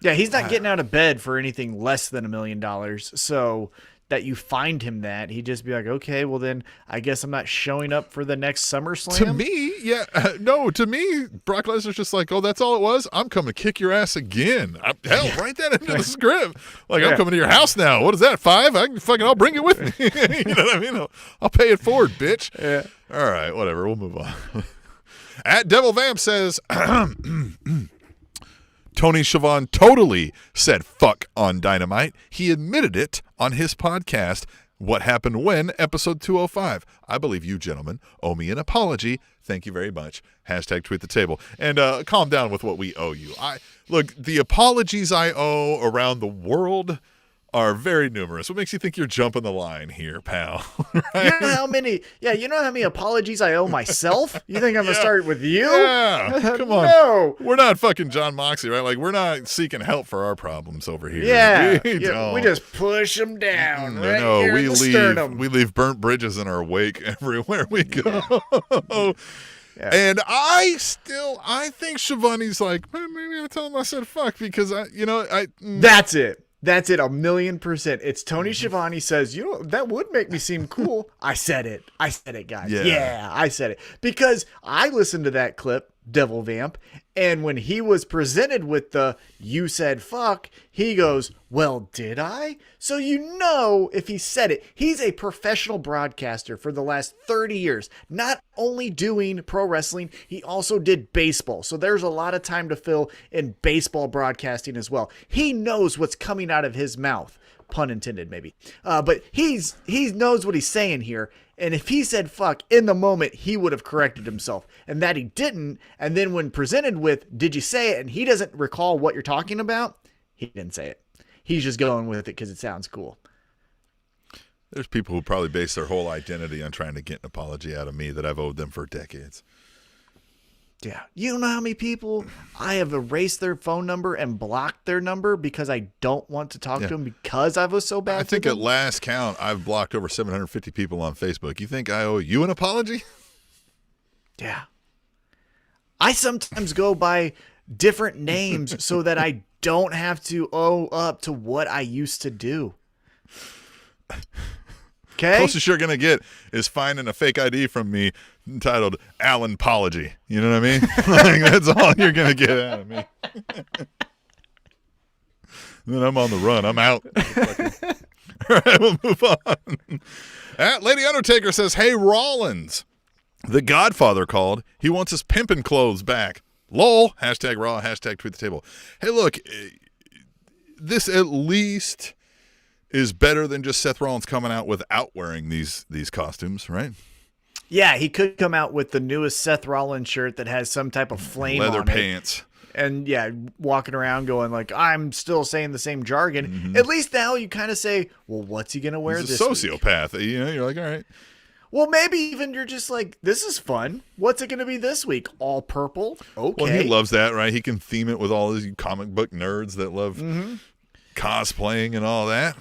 Yeah, he's not getting out of bed for anything less than $1 million. So that you find him that, he'd just be like, okay, well then I guess I'm not showing up for the next SummerSlam. To me, to me, Brock Lesnar's just like, oh, that's all it was? I'm coming to kick your ass again. Hell, write that into the script. Like, I'm coming to your house now. What is that, 5? I'll bring it with me. You know what I mean? I'll pay it forward, bitch. Yeah. All right, whatever. We'll move on. At Devil Vamp says, Tony Schiavone totally said fuck on Dynamite. He admitted it on his podcast, What Happened When, episode 205. I believe you gentlemen owe me an apology. Thank you very much. Hashtag tweet the table. And calm down with what we owe you. Look, the apologies I owe around the world are very numerous. What makes you think you're jumping the line here, pal? Right? You know how many apologies I owe myself? You think I'm going to start with you? Yeah, come on. No. We're not fucking John Moxley, right? Like, we're not seeking help for our problems over here. Yeah. We just push them down here in the sternum. We leave burnt bridges in our wake everywhere we go. Yeah. And I think Schiavone's like, maybe I'll tell him I said fuck because That's it. That's it, 1,000,000%. It's Tony Schiavone says, that would make me seem cool. I said it, guys. Yeah, I said it. Because I listened to that clip, Devil Vamp, and when he was presented with the you said fuck, he goes, well, did I? So if he said it, he's a professional broadcaster for the last 30 years. Not only doing pro wrestling, he also did baseball. So there's a lot of time to fill in baseball broadcasting as well. He knows what's coming out of his mouth. Pun intended, maybe. But he knows what he's saying here. And if he said fuck in the moment, he would have corrected himself. And that he didn't. And then when presented with, did you say it? And he doesn't recall what you're talking about. He didn't say it. He's just going with it because it sounds cool. There's people who probably base their whole identity on trying to get an apology out of me that I've owed them for decades. Yeah. You don't know how many people I have erased their phone number and blocked their number because I don't want to talk to them because I was so bad. I think at last count, I've blocked over 750 people on Facebook. You think I owe you an apology? Yeah. I sometimes go by different names so that I don't have to owe up to what I used to do. Okay. Closest you're going to get is finding a fake ID from me entitled Alan Apology. You know what I mean? Like, that's all you're going to get out of me. Then I'm on the run. I'm out. All right, we'll move on. Lady Undertaker says, hey, Rollins, the Godfather called. He wants his pimpin' clothes back. LOL. Hashtag Raw. Hashtag Tweet the Table. Hey, look, this at least is better than just Seth Rollins coming out without wearing these costumes, right? Yeah, he could come out with the newest Seth Rollins shirt that has some type of flame leather on pants. And yeah, walking around going like, I'm still saying the same jargon. At least now you kind of say, well, what's he going to wear He's this a week? sociopath. You know, you're like, all right. Well, maybe even you're just like, this is fun. What's it going to be this week? All purple? Okay. Well, he loves that, right? He can theme it with all these comic book nerds that love cosplaying and all that.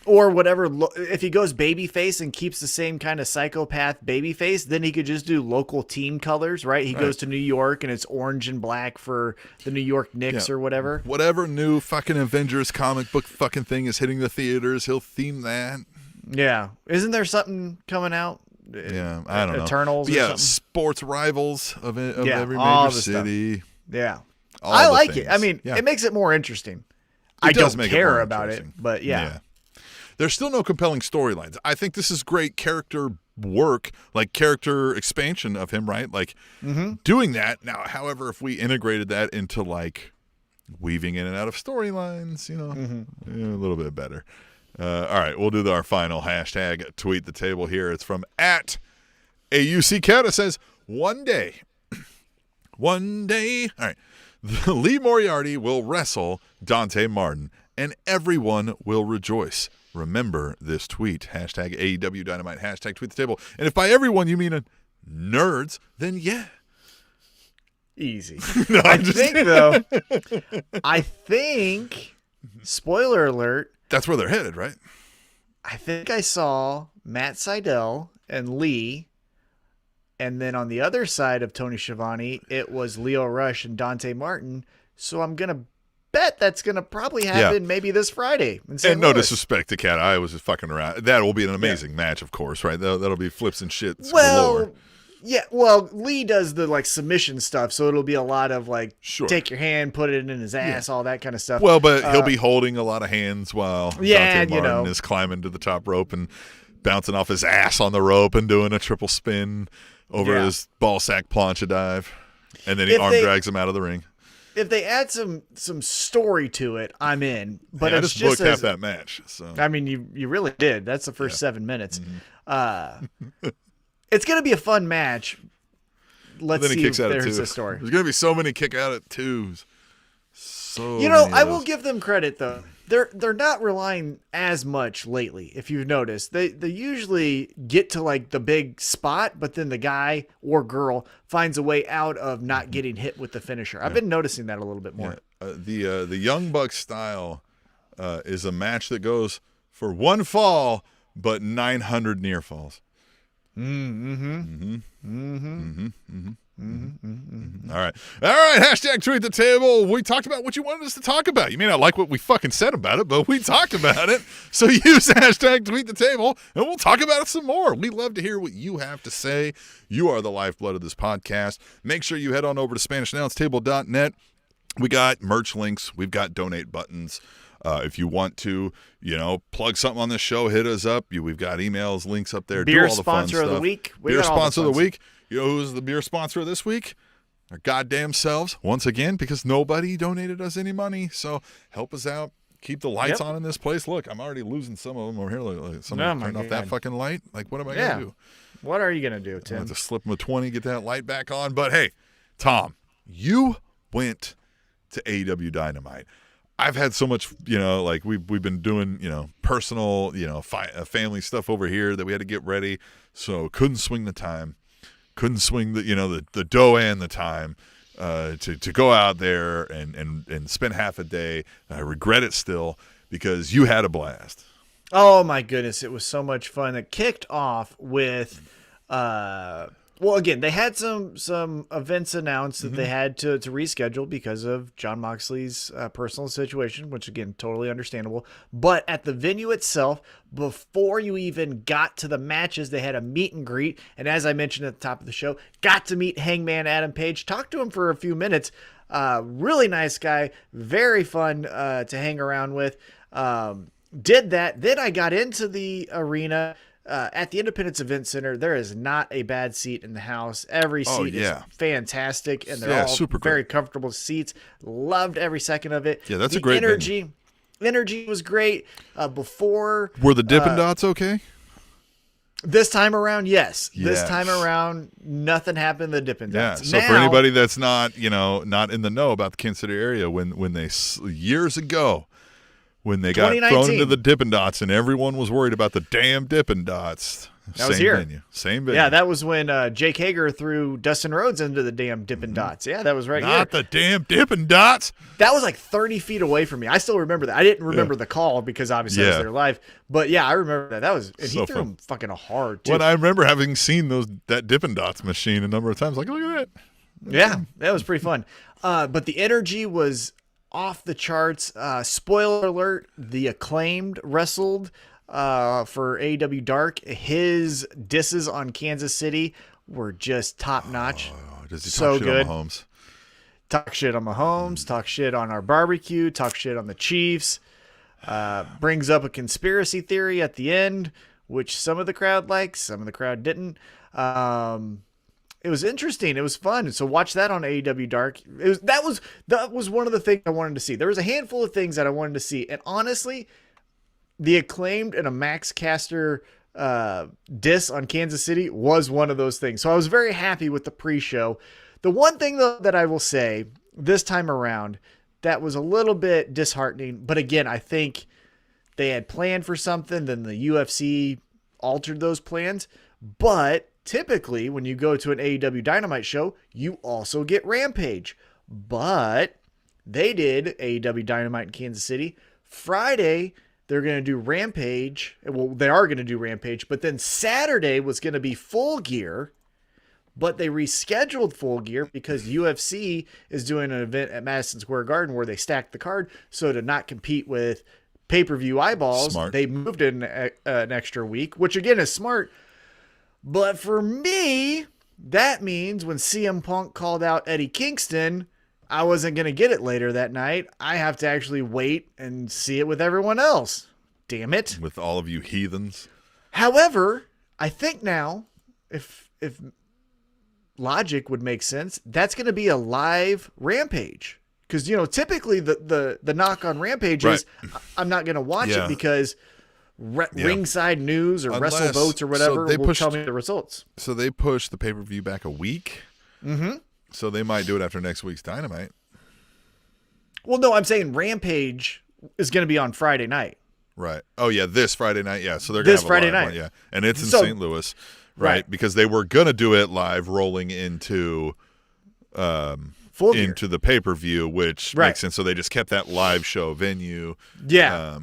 Or whatever. If he goes babyface and keeps the same kind of psychopath babyface, then he could just do local team colors, right? He goes to New York and it's orange and black for the New York Knicks or whatever. Whatever new fucking Avengers comic book fucking thing is hitting the theaters, he'll theme that. Yeah. Isn't there something coming out? Yeah, I don't know. Eternals or something? Sports rivals of every all major the city. Stuff. Yeah. All I the like things. it. I mean, it makes it more interesting. I does don't make it care more about it, interesting. but yeah. There's still no compelling storylines. I think this is great character work, like character expansion of him, right? Like doing that. Now, however, if we integrated that into like weaving in and out of storylines, you know, a little bit better. All right, we'll do our final hashtag tweet the table here. It's from @AUC Cat. It says, one day. All right. Lee Moriarty will wrestle Dante Martin, and everyone will rejoice. Remember this tweet. Hashtag AEW Dynamite. Hashtag tweet the table. And if by everyone you mean nerds, then yeah. Easy. No, I think, spoiler alert, that's where they're headed, right? I think I saw Matt Sydal and Lee, and then on the other side of Tony Schiavone, it was Leo Rush and Dante Martin. So I'm going to bet that's going to probably happen maybe this Friday. And no disrespect to Cat, I was just fucking around. That will be an amazing match, of course, right? That'll be flips and shit galore. Yeah, well, Lee does the like submission stuff, so it'll be a lot of like take your hand, put it in his ass, all that kind of stuff. Well, but he'll be holding a lot of hands while Dante Martin is climbing to the top rope and bouncing off his ass on the rope and doing a triple spin over his ball sack plancha dive, and then he drags him out of the ring. If they add some story to it, I'm in. But I it's just booked half that match. So I mean, you really did. That's the first 7 minutes. It's going to be a fun match. Let's see if there's a story. There's going to be so many kick out at twos. I will give them credit though. They're not relying as much lately. If you've noticed, they usually get to like the big spot, but then the guy or girl finds a way out of not getting hit with the finisher. I've been noticing that a little bit more. The Young Bucks style is a match that goes for one fall, but 900 near falls. All right. Hashtag tweet the table. We talked about what you wanted us to talk about. You may not like what we fucking said about it, but we talked about it. So use hashtag tweet the table and we'll talk about it some more. We love to hear what you have to say. You are the lifeblood of this podcast. Make sure you head on over to SpanishAnnounceTable.net. We got merch links. We've got donate buttons. If you want to, plug something on this show, hit us up. We've got emails, links up there. Beer do all the fun sponsor of the stuff. week. Beer sponsor of the week. You know who's the beer sponsor of this week? Our goddamn selves, once again, because nobody donated us any money. So help us out. Keep the lights on in this place. Look, I'm already losing some of them over here. Like, somebody turned off that fucking light. Like, what am I going to do? What are you going to do, Tim? I have to slip them a 20, get that light back on. But hey, Tom, you went to AEW Dynamite. I've had so much, we've been doing, personal, family stuff over here that we had to get ready. So couldn't swing the time, couldn't swing the dough and the time to go out there and spend half a day. I regret it still because you had a blast. Oh my goodness. It was so much fun. It kicked off with, Well, again, they had some events announced that they had to reschedule because of Jon Moxley's personal situation, which, again, totally understandable. But at the venue itself, before you even got to the matches, they had a meet and greet. And as I mentioned at the top of the show, got to meet Hangman Adam Page, talked to him for a few minutes. Really nice guy, very fun to hang around with. Did that. Then I got into the arena. At the Independence Event Center, there is not a bad seat in the house. Every seat is fantastic, and they're all super very comfortable seats. Loved every second of it. Yeah, that's a great energy. Energy was great. Before were the Dippin' Dots okay? This time around, yes. This time around, nothing happened to the Dippin' Dots. Yeah. So for anybody that's not in the know about the Kansas City area, when they years ago. When they got thrown into the Dippin' Dots and everyone was worried about the damn Dippin' Dots. That was here. Same venue. Yeah, that was when Jake Hager threw Dustin Rhodes into the damn Dippin' Dots. Yeah, that was right here. Not the damn Dippin' Dots. That was like 30 feet away from me. I still remember that. I didn't remember the call because obviously I was there live. But yeah, I remember that. That was, and he threw him fucking hard too. When I remember having seen that Dippin' Dots machine a number of times, like, look at that. Yeah, that was pretty fun. But the energy was off the charts. Spoiler alert, the Acclaimed wrestled for AEW Dark. His disses on Kansas City were just top notch. Does he so talk shit good. on Mahomes? Talk shit on Mahomes, talk shit on our barbecue, talk shit on the Chiefs. Brings up a conspiracy theory at the end, which some of the crowd likes, some of the crowd didn't. It was interesting. It was fun. So watch that on AEW Dark. That was one of the things I wanted to see. There was a handful of things that I wanted to see, and honestly, the Acclaimed and a Max Caster diss on Kansas City was one of those things. So I was very happy with the pre-show. The one thing though that I will say this time around that was a little bit disheartening, but again, I think they had planned for something, then the UFC altered those plans, but typically, when you go to an AEW Dynamite show, you also get Rampage. But they did AEW Dynamite in Kansas City. Friday, they're going to do Rampage. Well, they are going to do Rampage. But then Saturday was going to be Full Gear. But they rescheduled Full Gear because UFC is doing an event at Madison Square Garden where they stacked the card. So to not compete with pay-per-view eyeballs, they moved in an extra week, which again is smart. But for me, that means when CM Punk called out Eddie Kingston, I wasn't going to get it later that night. I have to actually wait and see it with everyone else. Damn it. With all of you heathens. However, I think now, if logic would make sense, that's going to be a live Rampage. Because, typically the knock on Rampage is I'm not going to watch it because Ringside News or WrestleVotes or whatever will tell me the results. So they pushed the pay-per-view back a week. Mm-hmm. So they might do it after next week's Dynamite. Well, no, I'm saying Rampage is going to be on Friday night. Right. Oh, yeah, this Friday night. Yeah, so they're going to have Friday a live night. one, yeah. And it's in St. Louis, right? Because they were going to do it live rolling into the pay-per-view, which makes sense. So they just kept that live show venue. Yeah.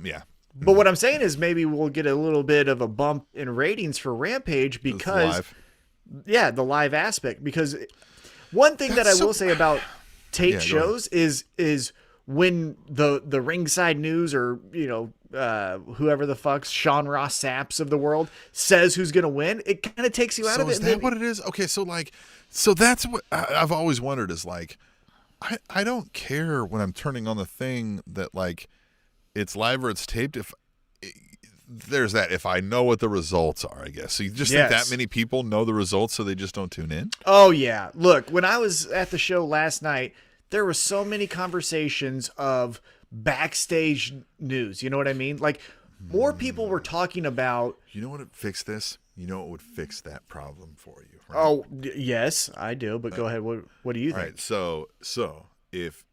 But what I'm saying is maybe we'll get a little bit of a bump in ratings for Rampage because, the live aspect. Because one thing that I will say about taped shows is when the Ringside News or whoever the fuck's Sean Ross Sapps of the world says who's gonna win, it kind of takes you out of it. Is that what it is? Okay, so that's what I've always wondered is like, I don't care when I'm turning on the thing that like. It's live or it's taped. There's that. If I know what the results are, I guess. So you just think that many people know the results, so they just don't tune in? Oh yeah. Look, when I was at the show last night, there were so many conversations of backstage news. You know what I mean? Like more people were talking about. You know what would fix this? You know what would fix that problem for you? Right? Oh yes, I do. But go ahead. What do you think? All right. So if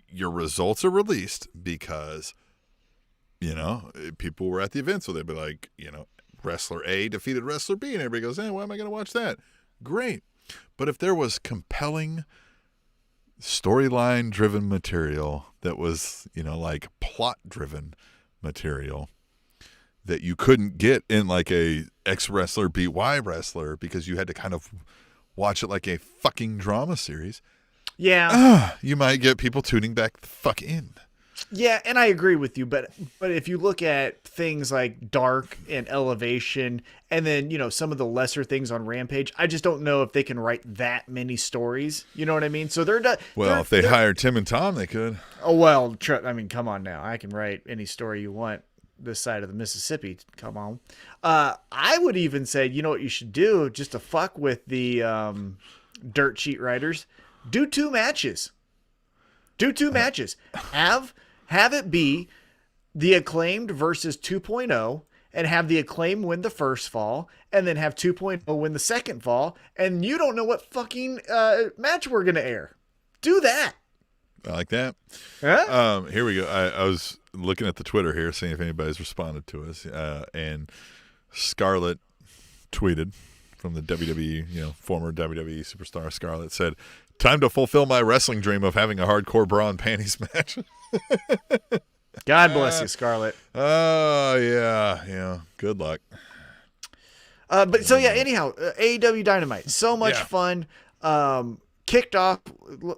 your results are released because. People were at the event, so they'd be like, wrestler A defeated wrestler B, and everybody goes, why am I going to watch that? Great. But if there was compelling storyline-driven material that was, like plot-driven material that you couldn't get in like a X wrestler beat Y wrestler because you had to kind of watch it like a fucking drama series, you might get people tuning back the fuck in. Yeah, and I agree with you, but if you look at things like Dark and Elevation, and then, you know, some of the lesser things on Rampage, I just don't know if they can write that many stories. You know what I mean? So they're not. Well, if they hired Tim and Tom, they could. Oh well, I mean, come on now. I can write any story you want this side of the Mississippi. Come on. I would even say, you know what you should do, just to fuck with the dirt sheet writers, do 2 matches. Do 2 matches. Have it be the Acclaimed versus 2.0, and have the Acclaimed win the first fall, and then have 2.0 win the second fall, and you don't know what fucking match we're going to air. Do that. I like that. Huh? Here we go. I was looking at the Twitter here, seeing if anybody's responded to us, and Scarlett tweeted from the WWE, you know, former WWE superstar Scarlett, said, "Time to fulfill my wrestling dream of having a hardcore bra and panties match." God bless you, Scarlett. Oh, yeah. Good luck. But so, yeah, anyhow, AEW Dynamite. So much fun. Kicked off.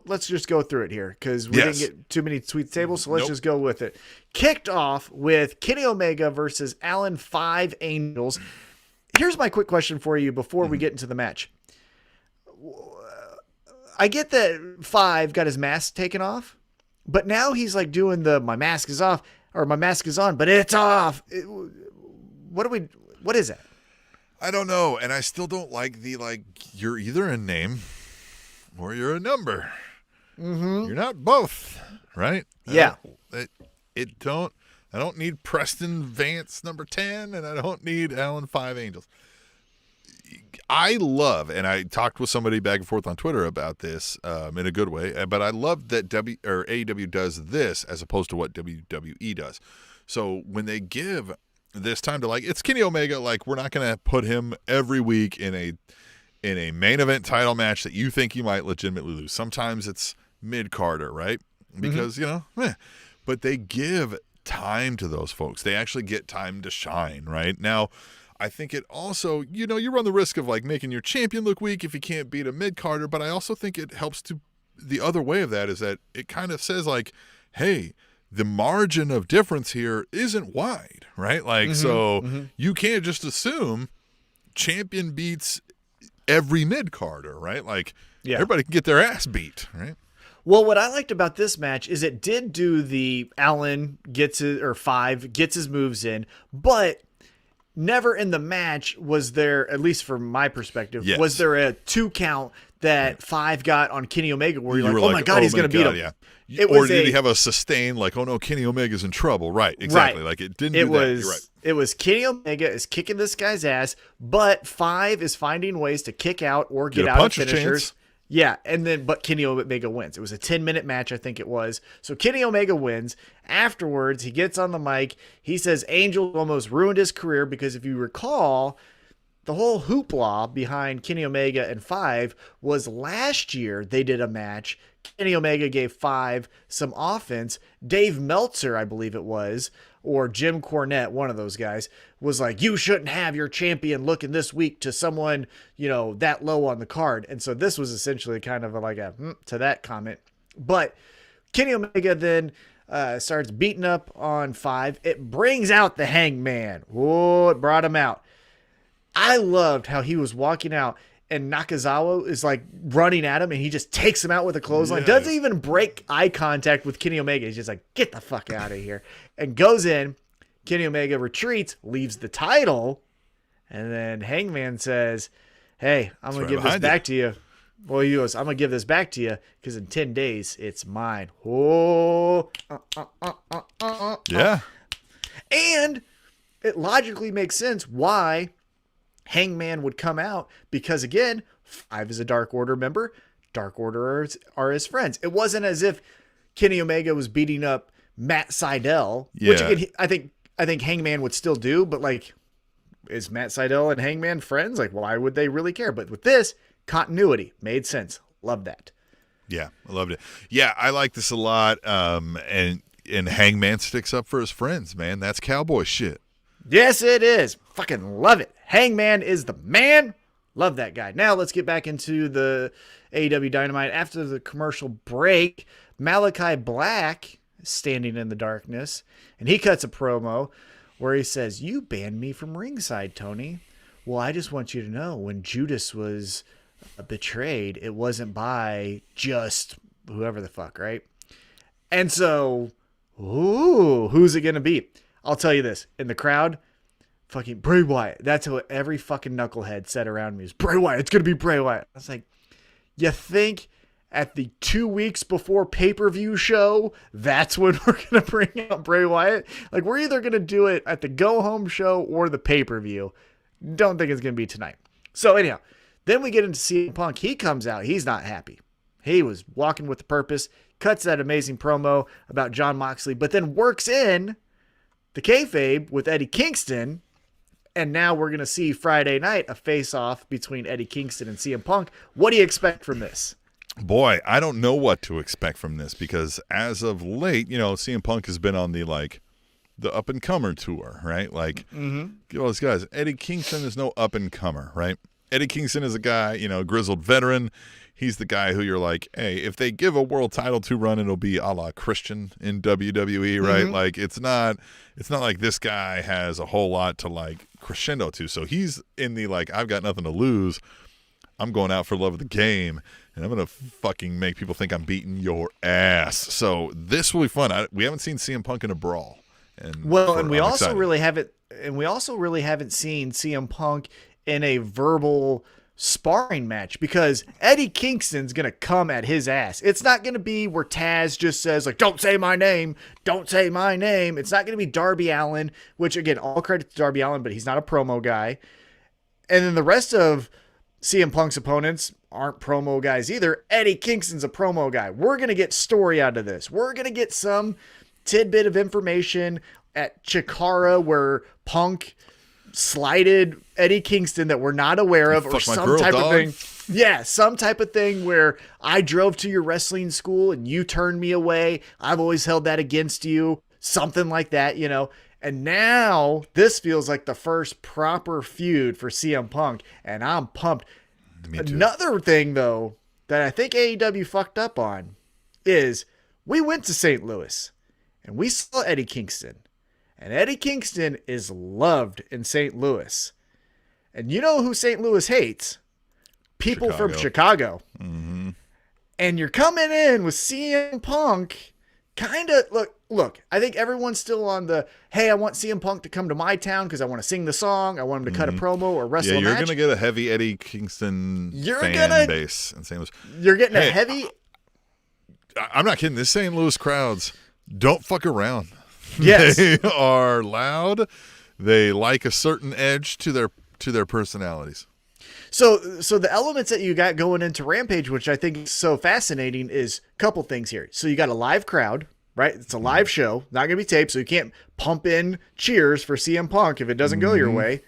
Let's just go through it here because we didn't get too many tweet tables, so let's just go with it. Kicked off with Kenny Omega versus Alan 5 Angels. Here's my quick question for you before we get into the match. I get that 5 got his mask taken off, but now he's like doing my mask is off or my mask is on, but it's off. What is that? I don't know. And I still don't like you're either a name or you're a number. Mm-hmm. You're not both, right? Yeah. I don't need Preston Vance number 10, and I don't need Alan 5 Angels. I love, and I talked with somebody back and forth on Twitter about this in a good way, but I love that AEW does this as opposed to what WWE does. So when they give this time to it's Kenny Omega, we're not going to put him every week in a main event title match that you think you might legitimately lose. Sometimes it's mid-carder, right? Because, but they give time to those folks. They actually get time to shine, right? Now, I think it also, you run the risk of making your champion look weak if you can't beat a mid-carder, but I also think it helps to, the other way of that is that it kind of says hey, the margin of difference here isn't wide, right? You can't just assume champion beats every mid-carder, right? Everybody can get their ass beat, right? Well, what I liked about this match is it did do the Allen gets his, or 5 gets his moves in, but never in the match was there, at least from my perspective, was there a 2 count that 5 got on Kenny Omega where you're like, oh my God, he's going to beat him. Yeah. Did he have a sustain oh no, Kenny Omega's in trouble? Right, exactly. Right. It didn't do that. You're right. It was Kenny Omega is kicking this guy's ass, but 5 is finding ways to kick out or get out of finishers. Chance. Yeah, but Kenny Omega wins. It was a 10-minute match, I think it was. So Kenny Omega wins. Afterwards, he gets on the mic. He says Angel almost ruined his career because if you recall, the whole hoopla behind Kenny Omega and 5 was last year they did a match. Kenny Omega gave 5 some offense. Dave Meltzer, I believe it was, or Jim Cornette, one of those guys, was like, you shouldn't have your champion looking this weak to someone, that low on the card. And so this was essentially kind of to that comment. But Kenny Omega then starts beating up on 5. It brings out the Hangman. Whoa, it brought him out. I loved how he was walking out and Nakazawa is running at him and he just takes him out with a clothesline. Yes. Doesn't even break eye contact with Kenny Omega. He's just get the fuck out of here. And goes in. Kenny Omega retreats, leaves the title. And then Hangman says, hey, I'm going to give this back to you. Well, he goes, I'm going to give this back to you because in 10 days, it's mine. Oh. Yeah. And it logically makes sense why Hangman would come out because, again, 5 is a Dark Order member. Dark Order are his friends. It wasn't as if Kenny Omega was beating up Matt Sydal, which again, I think Hangman would still do, but is Matt Sydal and Hangman friends? Why would they really care? But with this, continuity made sense. Love that. Yeah, I loved it. Yeah, I like this a lot. And Hangman sticks up for his friends, man. That's cowboy shit. Yes, it is. Fucking love it. Hangman is the man. Love that guy. Now let's get back into the AEW Dynamite. After the commercial break, Malachi Black is standing in the darkness, and he cuts a promo where he says, "You banned me from ringside, Tony. Well, I just want you to know when Judas was betrayed, it wasn't by just whoever the fuck, right?" And so, who's it going to be? I'll tell you this. In the crowd, fucking Bray Wyatt. That's what every fucking knucklehead said around me is, Bray Wyatt. It's going to be Bray Wyatt. I was like, you think at the 2 weeks before pay-per-view show, that's when we're going to bring out Bray Wyatt? Like, we're either going to do it at the go-home show or the pay-per-view. Don't think it's going to be tonight. So anyhow, then we get into CM Punk. He comes out. He's not happy. He was walking with a purpose, cuts that amazing promo about Jon Moxley, but then works in the kayfabe with Eddie Kingston. And now we're going to see Friday night a face-off between Eddie Kingston and CM Punk. What do you expect from this? Boy, I don't know what to expect from this because as of late, CM Punk has been on the up-and-comer tour, right? Like, all these guys. Eddie Kingston is no up-and-comer, right? Eddie Kingston is a guy, grizzled veteran. He's the guy who you're like, hey, if they give a world title to run, it'll be a la Christian in WWE, right? Like, it's not like this guy has a whole lot to crescendo to. So he's in the I've got nothing to lose. I'm going out for love of the game, and I'm going to fucking make people think I'm beating your ass. So this will be fun. We haven't seen CM Punk in a brawl. We also really haven't seen CM Punk in a verbal sparring match because Eddie Kingston's going to come at his ass. It's not going to be where Taz just says don't say my name. Don't say my name. It's not going to be Darby Allin, which again, all credit to Darby Allin, but he's not a promo guy. And then the rest of CM Punk's opponents aren't promo guys either. Eddie Kingston's a promo guy. We're going to get story out of this. We're going to get some tidbit of information at Chikara where Punk slighted Eddie Kingston that we're not aware of, or some type of thing. Yeah, some type of thing where I drove to your wrestling school and you turned me away. I've always held that against you. Something like that, And now this feels like the first proper feud for CM Punk, and I'm pumped. Me too. Another thing, though, that I think AEW fucked up on is we went to St. Louis and we saw Eddie Kingston. And Eddie Kingston is loved in St. Louis. And you know who St. Louis hates? People from Chicago. Mm-hmm. And you're coming in with CM Punk. Kind of, look, I think everyone's still on the, hey, I want CM Punk to come to my town because I want to sing the song. I want him to cut a promo or wrestle a match. You're going to get a heavy Eddie Kingston fan base in St. Louis. You're getting a heavy... I'm not kidding. This St. Louis crowds don't fuck around. Yes. They are loud. They like a certain edge to their personalities. So the elements that you got going into Rampage, which I think is so fascinating, is a couple things here. So you got a live crowd, right? It's a live show, not going to be taped, so you can't pump in cheers for CM Punk if it doesn't go your way.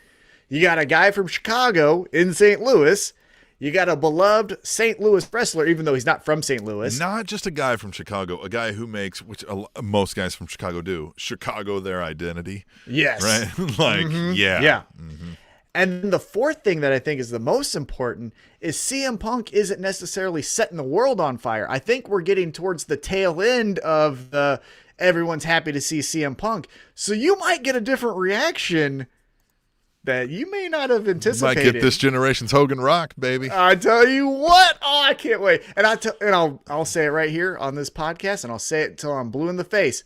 You got a guy from Chicago in St. Louis. You got a beloved St. Louis wrestler, even though he's not from St. Louis. Not just a guy from Chicago, a guy who makes, which most guys from Chicago do, Chicago their identity. Yes. Right? Yeah. Yeah. Mm-hmm. And the fourth thing that I think is the most important is CM Punk isn't necessarily setting the world on fire. I think we're getting towards the tail end of the everyone's happy to see CM Punk. So you might get a different reaction that you may not have anticipated. Might get this generation's Hogan Rock, baby. I tell you what. Oh, I can't wait. And I'll say it right here on this podcast, and I'll say it until I'm blue in the face.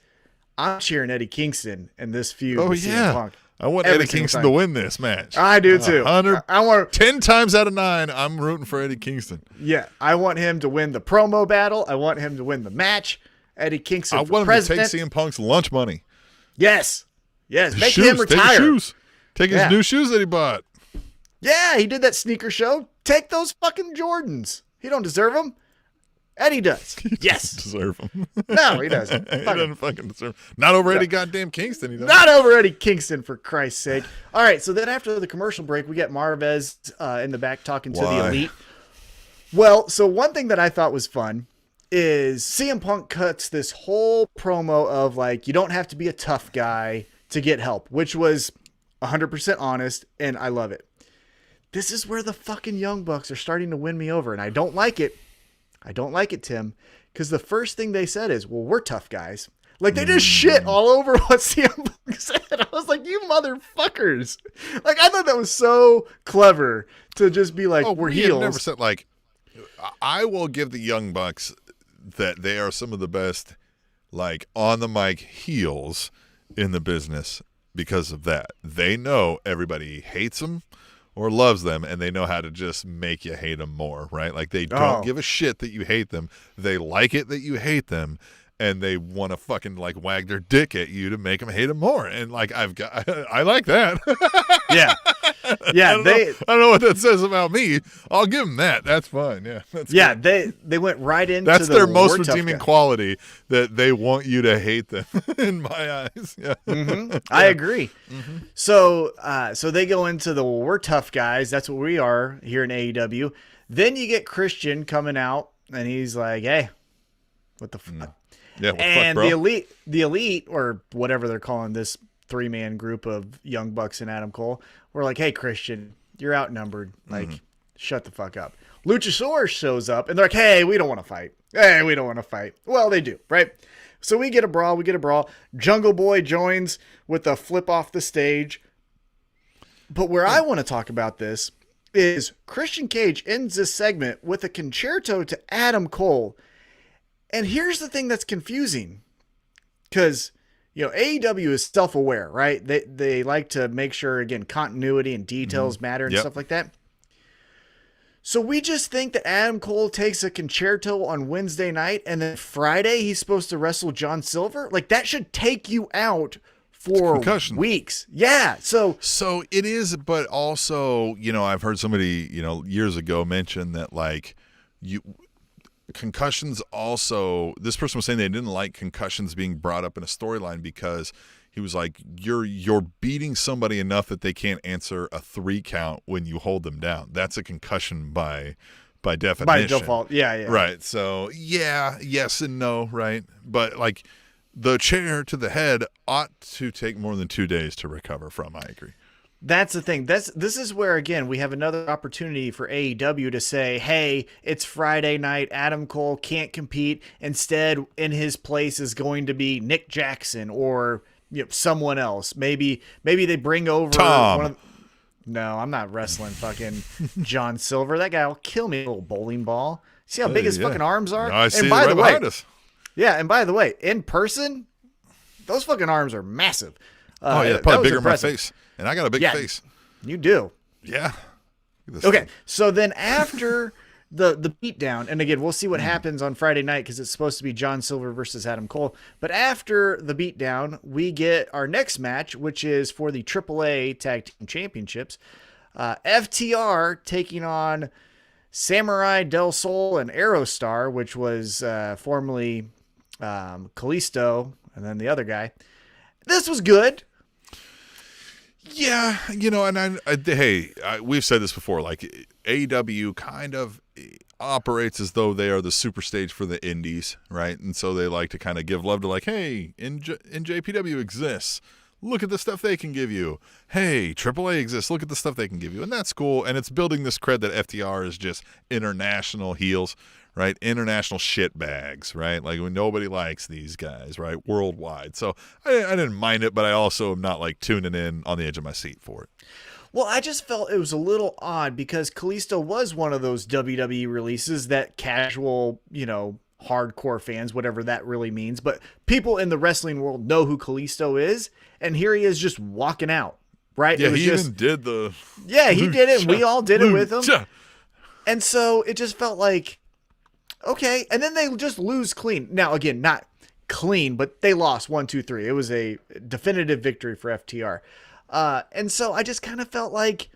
I'm cheering Eddie Kingston in this feud with CM Punk. I want Eddie Kingston to win this match. I do too. 10 times out of 9, I'm rooting for Eddie Kingston. Yeah, I want him to win the promo battle. I want him to win the match. Eddie Kingston for president. I want him to take CM Punk's lunch money. Yes. Make him retire. Take his new shoes that he bought. Yeah, he did that sneaker show. Take those fucking Jordans. He don't deserve them. Eddie does. Yes. Deserve them. No, he doesn't. He doesn't fucking deserve them. Not over Eddie goddamn Kingston. He doesn't. Not over Eddie Kingston, for Christ's sake. All right, so then after the commercial break, we get Marvez in the back talking to the Elite. Well, so one thing that I thought was fun is CM Punk cuts this whole promo of you don't have to be a tough guy to get help, which was 100% honest, and I love it. this is where the fucking Young Bucks are starting to win me over. And I don't like it. I don't like it, Tim. Because the first thing they said is, well, we're tough guys. Like, they just shit all over what CM Punk said. I was like, you motherfuckers. Like, I thought that was so clever to just be like, we're heels. Never said, like, I will give the Young Bucks that they are some of the best, like, on the mic heels in the business because of that. They know everybody hates them or loves them, and they know how to just make you hate them more, right? Like, they don't give a shit that you hate them. They like it that you hate them. And they want to fucking like wag their dick at you to make them hate them more. And like, I like that. Yeah. Yeah. I don't know what that says about me. I'll give them that. That's fine. Yeah. That's good. They went right into that's their most redeeming quality, that they want you to hate them in my eyes. Yeah. Mm-hmm. Yeah. I agree. Mm-hmm. So they go into the, well, we're tough guys. That's what we are here in AEW. Then you get Christian coming out and he's like, hey, what the fuck? Yeah, and the elite, or whatever they're calling this 3-man group of Young Bucks and Adam Cole, were like, hey, Christian, you're outnumbered. Like, shut the fuck up. Luchasaurus shows up, and they're like, hey, we don't want to fight. Hey, we don't want to fight. Well, they do, right? So we get a brawl. Jungle Boy joins with a flip off the stage. But where I want to talk about this is Christian Cage ends this segment with a concerto to Adam Cole. And here's the thing that's confusing, because, you know, AEW is self-aware, right? They like to make sure, again, continuity and details matter and stuff like that. So we just think that Adam Cole takes a concerto on Wednesday night, and then Friday he's supposed to wrestle John Silver? Like, that should take you out for weeks. Yeah. So it is, but also, you know, I've heard somebody, you know, years ago mention that, like, concussions also, this person was saying they didn't like concussions being brought up in a storyline because he was like, you're beating somebody enough that they can't answer a 3 count when you hold them down. That's a concussion by definition. By default. Yeah. Right. So yes and no. Right. But like, the chair to the head ought to take more than 2 days to recover from. I agree. That's the thing. This is where, again, we have another opportunity for AEW to say, hey, it's Friday night. Adam Cole can't compete. Instead, in his place is going to be Nick Jackson or, you know, someone else. Maybe they bring over Tom. No, I'm not wrestling fucking John Silver. That guy will kill me, a little bowling ball. See how big his fucking arms are? No, I see, and by the way, behind us. Yeah, and by the way, in person, those fucking arms are massive. Probably bigger than my face. And I got a big face. You do. Yeah. Okay. So then after the beatdown, and again, we'll see what happens on Friday night because it's supposed to be John Silver versus Adam Cole. But after the beatdown, we get our next match, which is for the AAA Tag Team Championships. FTR taking on Samurai Del Sol and Aerostar, which was formerly Kalisto and then the other guy. This was good. Yeah, you know, and we've said this before, like, AEW kind of operates as though they are the super stage for the indies, right? And so they like to kind of give love to, like, hey, NJPW exists. Look at the stuff they can give you. Hey, AAA exists. Look at the stuff they can give you. And that's cool. And it's building this cred that FTR is just international heels, right? International shitbags, right? Like, when nobody likes these guys, right? Worldwide. So I didn't mind it, but I also am not like tuning in on the edge of my seat for it. Well, I just felt it was a little odd because Kalisto was one of those WWE releases that casual, you know, hardcore fans, whatever that really means, but people in the wrestling world know who Kalisto is, and here he is just walking out, right? Yeah, he even did the... Yeah, he did it, and we all did it with him. And so it just felt like, okay, and then they just lose clean. Now, again, not clean, but they lost 1, 2, 3. It was a definitive victory for FTR. And so I just kind of felt like,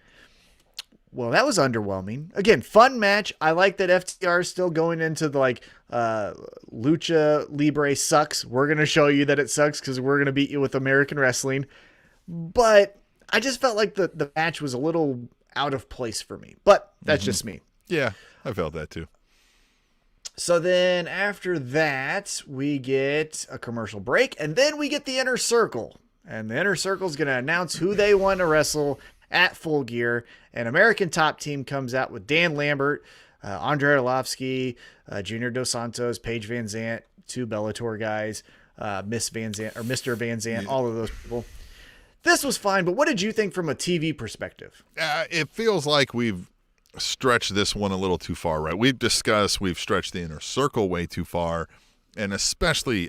well, that was underwhelming. Again, fun match. I like that FTR is still going into the, like, Lucha Libre sucks. We're going to show you that it sucks because we're going to beat you with American wrestling. But I just felt like the match was a little out of place for me. But that's just me. Yeah, I felt that too. So then after that, we get a commercial break, and then we get the Inner Circle. And the Inner Circle is going to announce who they want to wrestle at Full Gear. And American Top Team comes out with Dan Lambert, Andre Arlovsky, Junior Dos Santos, Paige Van Zant, 2 Bellator guys, Miss Van Zant or Mr. Van Zant, all of those people. This was fine, but what did you think from a TV perspective? It feels like we've stretched this one a little too far, right? We've stretched the Inner Circle way too far, and especially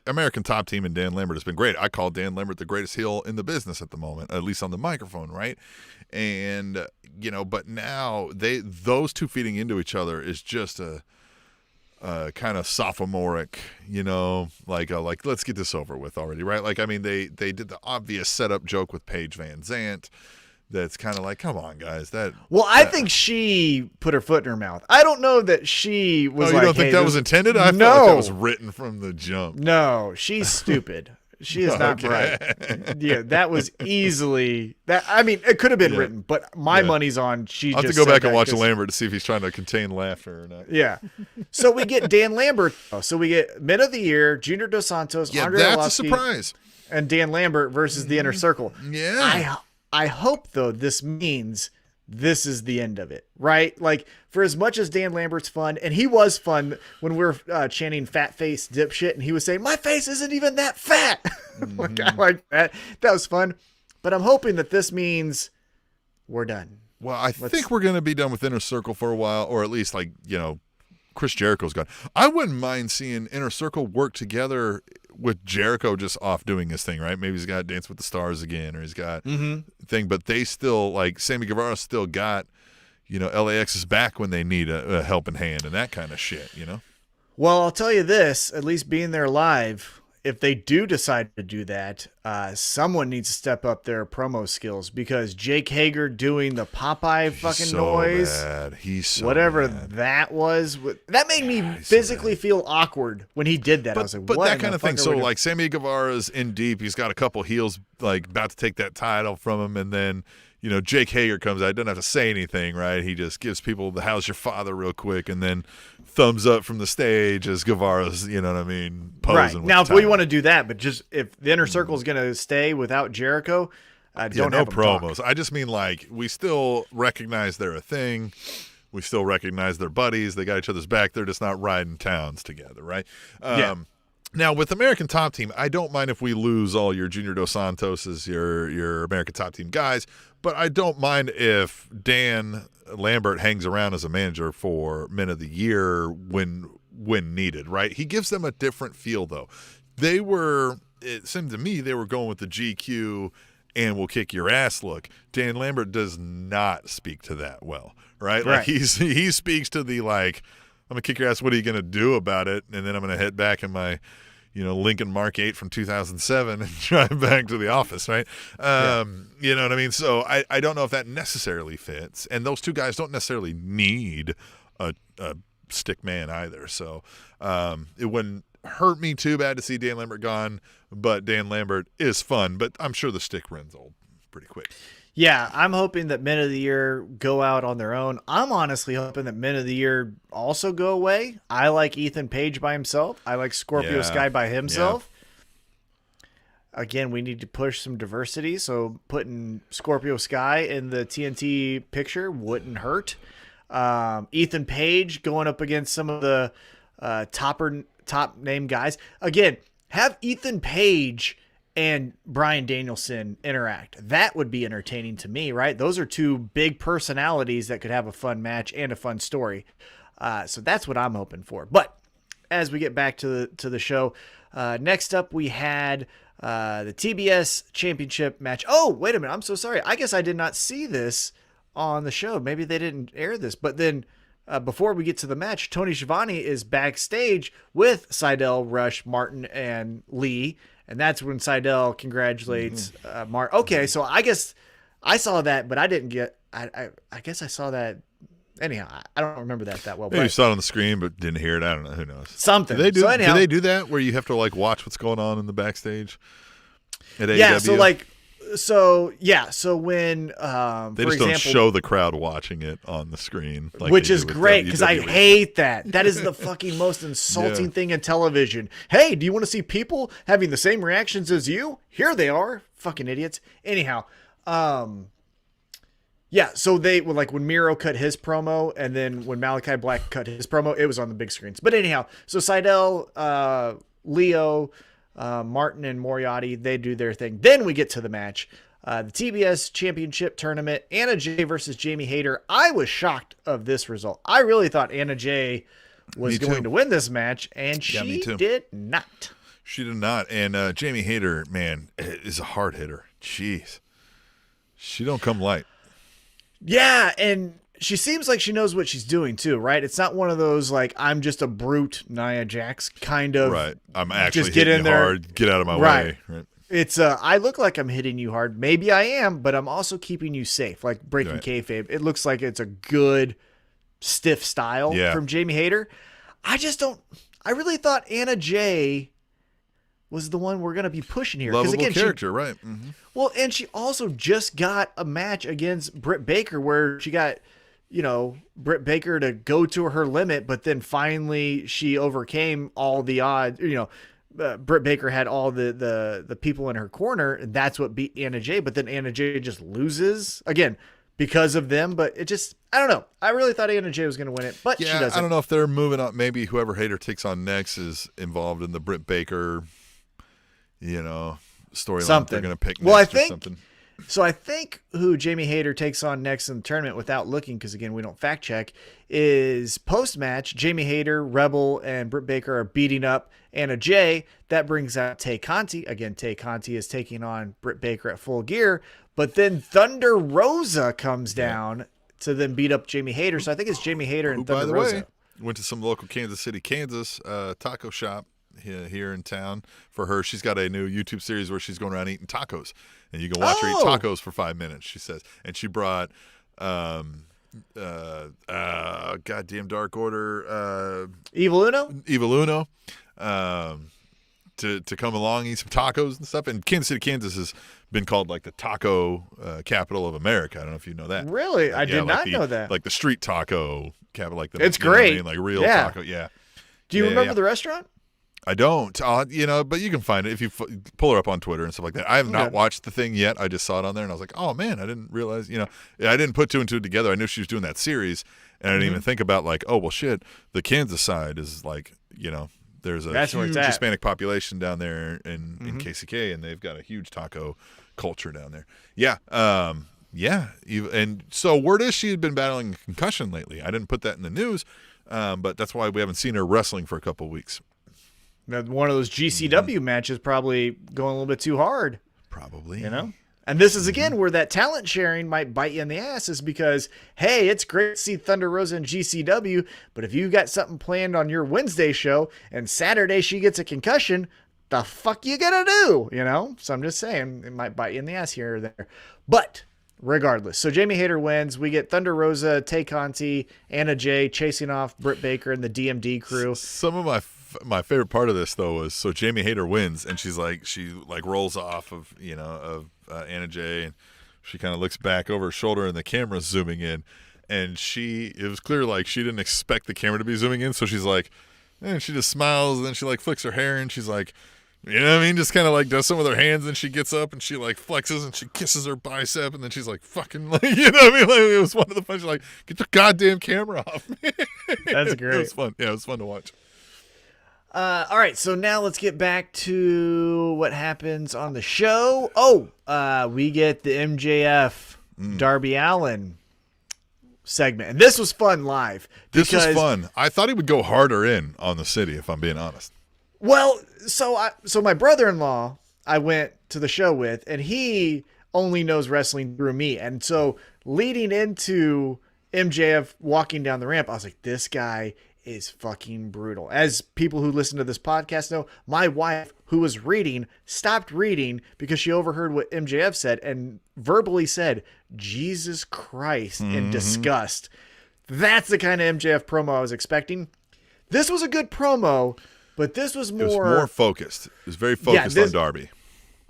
American Top Team and Dan Lambert has been great. I call Dan Lambert the greatest heel in the business at the moment, at least on the microphone, right? And, but now those two feeding into each other is just a kind of sophomoric, like let's get this over with already, right? Like, I mean, they did the obvious setup joke with Paige Van Zant. That's kind of like, come on, guys. I think she put her foot in her mouth. I don't know that she was. Oh, you don't think that was intended? I felt like that was written from the jump. No, she's stupid. She is not bright. Yeah, that was easily that. I mean, it could have been written, but my money's on she. I'll have to go back and watch Lambert to see if he's trying to contain laughter or not. Yeah. So we get Dan Lambert. So we get Men of the Year, Junior Dos Santos, Andre that's Arlovsky, a surprise, and Dan Lambert versus the Inner Circle. Yeah. I hope, though, this means this is the end of it, right? Like, for as much as Dan Lambert's fun, and he was fun when we were chanting fat face dipshit, and he was saying, my face isn't even that fat. Like, I like that. That was fun. But I'm hoping that this means we're done. Well, I think we're going to be done with Inner Circle for a while, or at least, Chris Jericho's gone. I wouldn't mind seeing Inner Circle work together with Jericho just off doing his thing, right? Maybe he's got Dance with the Stars again, or he's got thing, but they still, like, Sammy Guevara still got, LAX's back when they need a helping hand and that kind of shit, Well, I'll tell you this, at least being there live, if they do decide to do that, someone needs to step up their promo skills, because Jake Hager doing the Popeye fucking noise, bad. He's so whatever bad. That was, that made me physically feel awkward when he did that. I was like, but what that kind of thing. So, like, Sammy Guevara's in deep. He's got a couple heels like about to take that title from him, and then Jake Hager comes out. Doesn't have to say anything, right? He just gives people the "How's your father?" real quick, and then thumbs up from the stage as Guevara's, posing. Right. With now, the if we title. want to do that, but just if the Inner Circle is going to stay without Jericho, don't no have them promos. talk. I just mean, like, we still recognize they're a thing. We still recognize they're buddies. They got each other's back. They're just not riding towns together, right? Now, with American Top Team, I don't mind if we lose all your Junior Dos Santoses, your American Top Team guys, but I don't mind if Dan Lambert hangs around as a manager for Men of the Year when needed, right? He gives them a different feel, though. It seemed to me they were going with the GQ and will kick your ass look. Dan Lambert does not speak to that well, right? Like, he speaks to the, like, I'm going to kick your ass. What are you going to do about it? And then I'm going to head back in my, Lincoln Mark 8 from 2007 and drive back to the office, right? You know what I mean? So I don't know if that necessarily fits. And those two guys don't necessarily need a stick man either. So it wouldn't hurt me too bad to see Dan Lambert gone, but Dan Lambert is fun. But I'm sure the stick runs old pretty quick. Yeah, I'm hoping that Men of the Year go out on their own. I'm honestly hoping that Men of the Year also go away. I like Ethan Page by himself. I like Scorpio Sky by himself. Yeah. Again, we need to push some diversity, so putting Scorpio Sky in the TNT picture wouldn't hurt. Ethan Page going up against some of the top name guys. Again, have Ethan Page and Bryan Danielson interact. That would be entertaining to me, right? Those are two big personalities that could have a fun match and a fun story. So that's what I'm hoping for. But as we get back to the show, next up we had the TBS Championship match. Oh, wait a minute. I'm so sorry. I guess I did not see this on the show. Maybe they didn't air this. But then before we get to the match, Tony Schiavone is backstage with Seidel, Rush, Martin, and Lee. And that's when Seidel congratulates Martin. Okay, so I guess I saw that, but I didn't get. I guess I saw that. Anyhow, I don't remember that well. Maybe you saw it on the screen, but didn't hear it. I don't know. Who knows? Something. Do they do? So anyhow, do they do that where you have to like watch what's going on in the backstage at AEW? Yeah. So when they just don't show the crowd watching it on the screen, like which is great because I hate that. That is the fucking most insulting thing in television. Hey, do you want to see people having the same reactions as you? Here they are, fucking idiots. Anyhow, Yeah, so they well, like when Miro cut his promo, and then when Malachi Black cut his promo, it was on the big screens. But anyhow, so Seidel, Leo, Martin, and Moriarty, they do their thing. Then we get to the match, the TBS Championship Tournament, Anna Jay versus Jamie Hayter. I was shocked of this result. I really thought Anna Jay was going to win this match, and she did not. She did not. And Jamie Hayter, man, is a hard hitter. Jeez, she don't come light. Yeah, and she seems like she knows what she's doing too, right? It's not one of those like I'm just a brute Nia Jax kind of. Right. I'm actually just get in there, hard. Get out of my way. Right. It's I look like I'm hitting you hard. Maybe I am, but I'm also keeping you safe, like breaking kayfabe. It looks like it's a good stiff style from Jamie Hayter. I just don't. I really thought Anna Jay was the one we're going to be pushing here. Lovable again, character, right. Mm-hmm. Well, and she also just got a match against Britt Baker where she got, Britt Baker to go to her limit, but then finally she overcame all the odds. Britt Baker had all the people in her corner, and that's what beat Anna Jay. But then Anna Jay just loses, again, because of them. But it just, I don't know. I really thought Anna Jay was going to win it, but she doesn't. I don't know if they're moving on. Maybe whoever Hayter takes on next is involved in the Britt Baker storyline they're going to pick next or something. So I think who Jamie Hayter takes on next in the tournament, without looking, because again, we don't fact check, is post-match, Jamie Hayter, Rebel, and Britt Baker are beating up Anna Jay. That brings out Tay Conti. Again, Tay Conti is taking on Britt Baker at Full Gear. But then Thunder Rosa comes down to then beat up Jamie Hayter. So I think it's Jamie Hayter and Thunder Rosa. By the way, went to some local Kansas City, Kansas taco shop here in town for her. She's got a new YouTube series where she's going around eating tacos, and you can watch her eat tacos for 5 minutes, she says. And she brought goddamn Dark Order Evil Uno to come along, eat some tacos and stuff. And Kansas City, Kansas has been called like the taco capital of America. I don't know if you know that. Really? I did not know that. Like the street taco capital, like it's great. Like real taco. Yeah. Do you remember the restaurant? I don't, but you can find it if you pull her up on Twitter and stuff like that. I have not watched the thing yet. I just saw it on there, and I was like, oh, man, I didn't realize, I didn't put two and two together. I knew she was doing that series, and I didn't even think about, like, oh, well, shit, the Kansas side is, like, there's a huge Hispanic population down there in KCK, and they've got a huge taco culture down there. Yeah. And so word is she had been battling a concussion lately. I didn't put that in the news, but that's why we haven't seen her wrestling for a couple of weeks. Now, one of those GCW matches probably going a little bit too hard. Probably. And this is, again, where that talent sharing might bite you in the ass, is because, hey, it's great to see Thunder Rosa and GCW, but if you got something planned on your Wednesday show and Saturday she gets a concussion, the fuck you gonna do? So I'm just saying it might bite you in the ass here or there. But regardless, so Jamie Hayter wins. We get Thunder Rosa, Tay Conti, Anna Jay chasing off Britt Baker and the DMD crew. Some of my favorite part of this though was, so Jamie Hayter wins, and she rolls off of Anna Jay, and she kind of looks back over her shoulder, and the camera's zooming in, and it was clear like she didn't expect the camera to be zooming in, so she's like, and she just smiles, and then she like flicks her hair, and she's like, just kind of like does some with her hands, and she gets up and she like flexes and she kisses her bicep, and then she's like fucking like, like it was one of the fun. She's like, get the goddamn camera off me. That's great. It was fun. Yeah, it was fun to watch. All right, so now let's get back to what happens on the show. We get the MJF Darby Allin segment, and this was fun live. This was fun. I thought he would go harder in on the city, if I'm being honest. Well, so my brother-in-law I went to the show with, and he only knows wrestling through me, and so leading into MJF walking down the ramp, I was like, this guy is fucking brutal. As people who listen to this podcast know, my wife, who was reading, stopped reading because she overheard what MJF said and verbally said, Jesus Christ, in disgust. That's the kind of MJF promo I was expecting. This was a good promo, but this was more... It was more focused. It was very focused on Darby.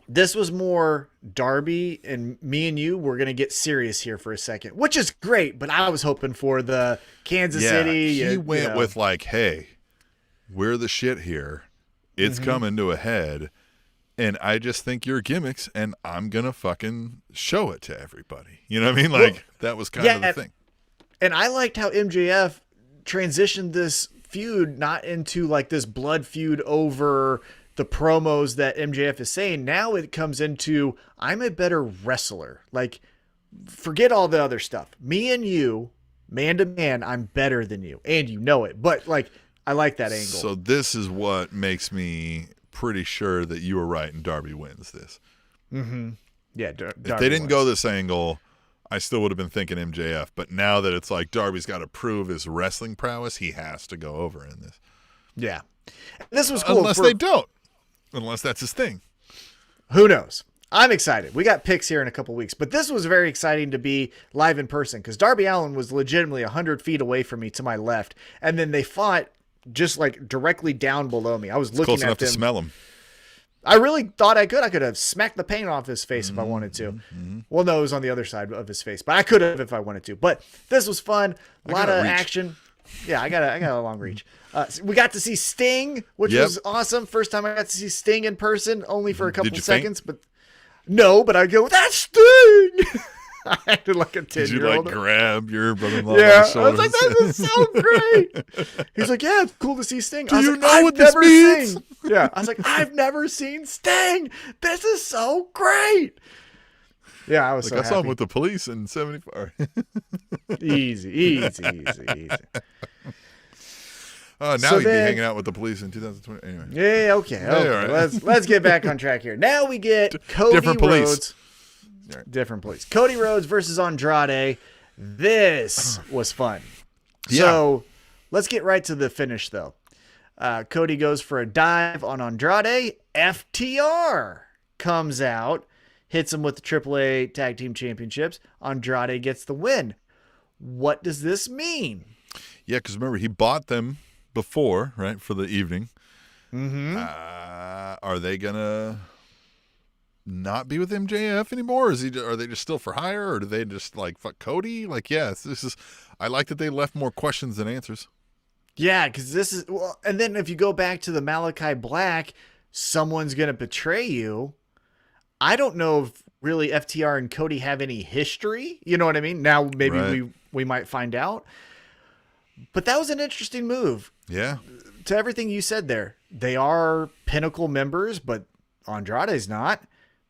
This was more Darby, and me and you were going to get serious here for a second, which is great, but I was hoping for the Kansas City. He went with like, hey, we're the shit here. It's coming to a head, and I just think you're gimmicks, and I'm going to fucking show it to everybody. You know what I mean? Like, That was kind of the thing. And I liked how MJF transitioned this feud not into like this blood feud over the promos that MJF is saying. Now it comes into, I'm a better wrestler. Like, forget all the other stuff. Me and you, man to man, I'm better than you. And you know it. But like, I like that angle. So this is what makes me pretty sure that you were right and Darby wins this. Mm-hmm. Yeah. If they didn't go this angle, I still would have been thinking MJF. But now that it's like Darby's got to prove his wrestling prowess, he has to go over in this. Yeah. This was cool. Unless they don't. Unless that's his thing. Who knows? I'm excited. We got picks here in a couple weeks. But this was very exciting to be live in person because Darby Allin was legitimately 100 feet away from me to my left. And then they fought just like directly down below me. I was looking close at enough them. to smell him. I really thought I could. I could have smacked the paint off his face if I wanted to. Well, no, it was on the other side of his face, but I could have if I wanted to. But this was fun. A lot of action. Yeah, I got a long reach. We got to see Sting, which was awesome. First time I got to see Sting in person, only for a couple seconds. But no, but I go, that's Sting. I acted like a 10-year-old. Did you like grab your brother-in-law? Yeah, I was like, that is so great. He's like, yeah, it's cool to see Sting. Do I was you like, know what this means? Yeah, I was like, I've never seen Sting. This is so great. Yeah, I was so happy. I saw him with the police in 74. Easy. Now he'd be hanging out with the police in 2020. Anyway. Yeah, okay. Right. Let's get back on track here. Now we get Cody Different Rhodes. Police. Different police. Cody Rhodes versus Andrade. This was fun. Yeah. So let's get right to the finish, though. Cody goes for a dive on Andrade. FTR comes out, hits him with the AAA Tag Team Championships. Andrade gets the win. What does this mean? Yeah, because remember, he bought them before, right, for the evening. Mm-hmm. Are they going to not be with MJF anymore? Are they just still for hire, or do they just like fuck Cody? Like, yes, this is. I like that they left more questions than answers. Yeah, because this is and then if you go back to the Malachi Black, someone's gonna betray you. I don't know if really FTR and Cody have any history. You know what I mean? Now maybe we might find out. But that was an interesting move. Yeah. To everything you said there, they are Pinnacle members, but Andrade's not.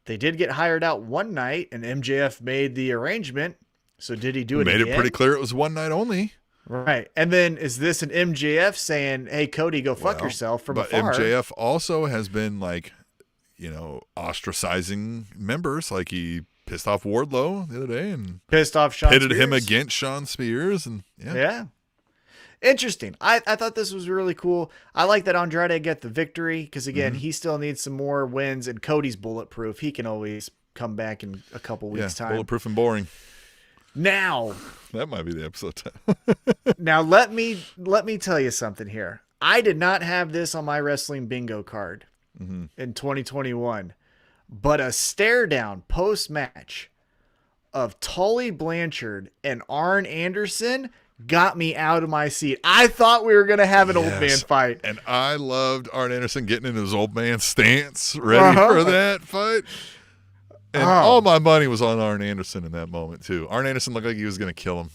They did get hired out one night, and MJF made the arrangement. So did he do it again? Made it pretty clear it was one night only. Right. And then is this an MJF saying, hey, Cody, go fuck yourself from afar? But MJF also has been like, ostracizing members. Like he pissed off Wardlow the other day and pissed off Shawn pitted Spears. Him against Shawn Spears. And yeah. Interesting. I thought this was really cool. I like that Andrade got the victory because, again, he still needs some more wins, and Cody's bulletproof. He can always come back in a couple weeks' time. Bulletproof and boring. Now. That might be the episode. Now, let me tell you something here. I did not have this on my wrestling bingo card in 2021, but a stare down post-match of Tully Blanchard and Arn Anderson got me out of my seat. I thought we were going to have an old man fight. And I loved Arn Anderson getting in his old man stance, ready for that fight. And all my money was on Arn Anderson in that moment, too. Arn Anderson looked like he was going to kill him.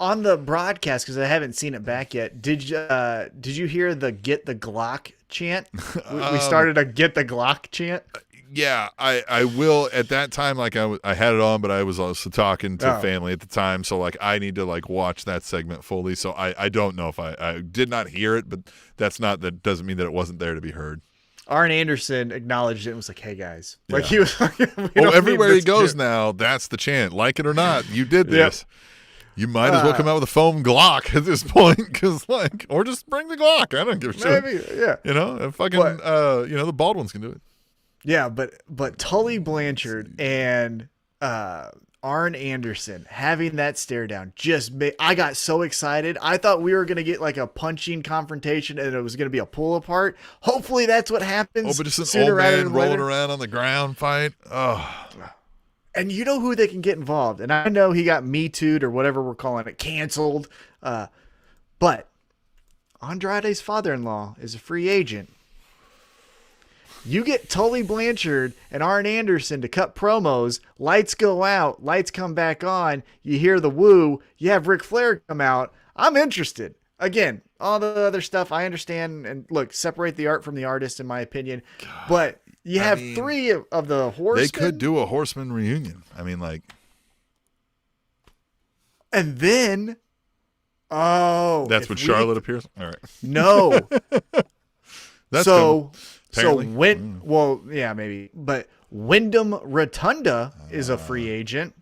On the broadcast, because I haven't seen it back yet, did you hear the Get the Glock chant? We started a Get the Glock chant. Yeah, I will. At that time, like I had it on, but I was also talking to family at the time, so like I need to like watch that segment fully. So I don't know if I did not hear it, but that doesn't mean that it wasn't there to be heard. Arn Anderson acknowledged it and was like, "Hey guys," like he was like, everywhere he goes now, that's the chant. Like it or not, you did this. You might as well come out with a foam Glock at this point, because or just bring the Glock. I don't give a shit. Maybe, yeah. The Baldwins can do it. Yeah, but Tully Blanchard and Arn Anderson having that stare down I got so excited. I thought we were going to get like a punching confrontation and it was going to be a pull apart. Hopefully that's what happens. Oh, but just an old man rolling around on the ground fight. Oh. And you know who they can get involved. And I know he got Me Too'd or whatever we're calling it, canceled. But Andrade's father-in-law is a free agent. You get Tully Blanchard and Arn Anderson to cut promos. Lights go out. Lights come back on. You hear the woo. You have Ric Flair come out. I'm interested. Again, all the other stuff I understand. And look, separate the art from the artist, in my opinion. But you have three of the horsemen. They could do a horseman reunion. I mean, like. And then. Oh. That's when Charlotte appears? All right. No. That's well, yeah, maybe. But Wyndham Rotunda is a free agent.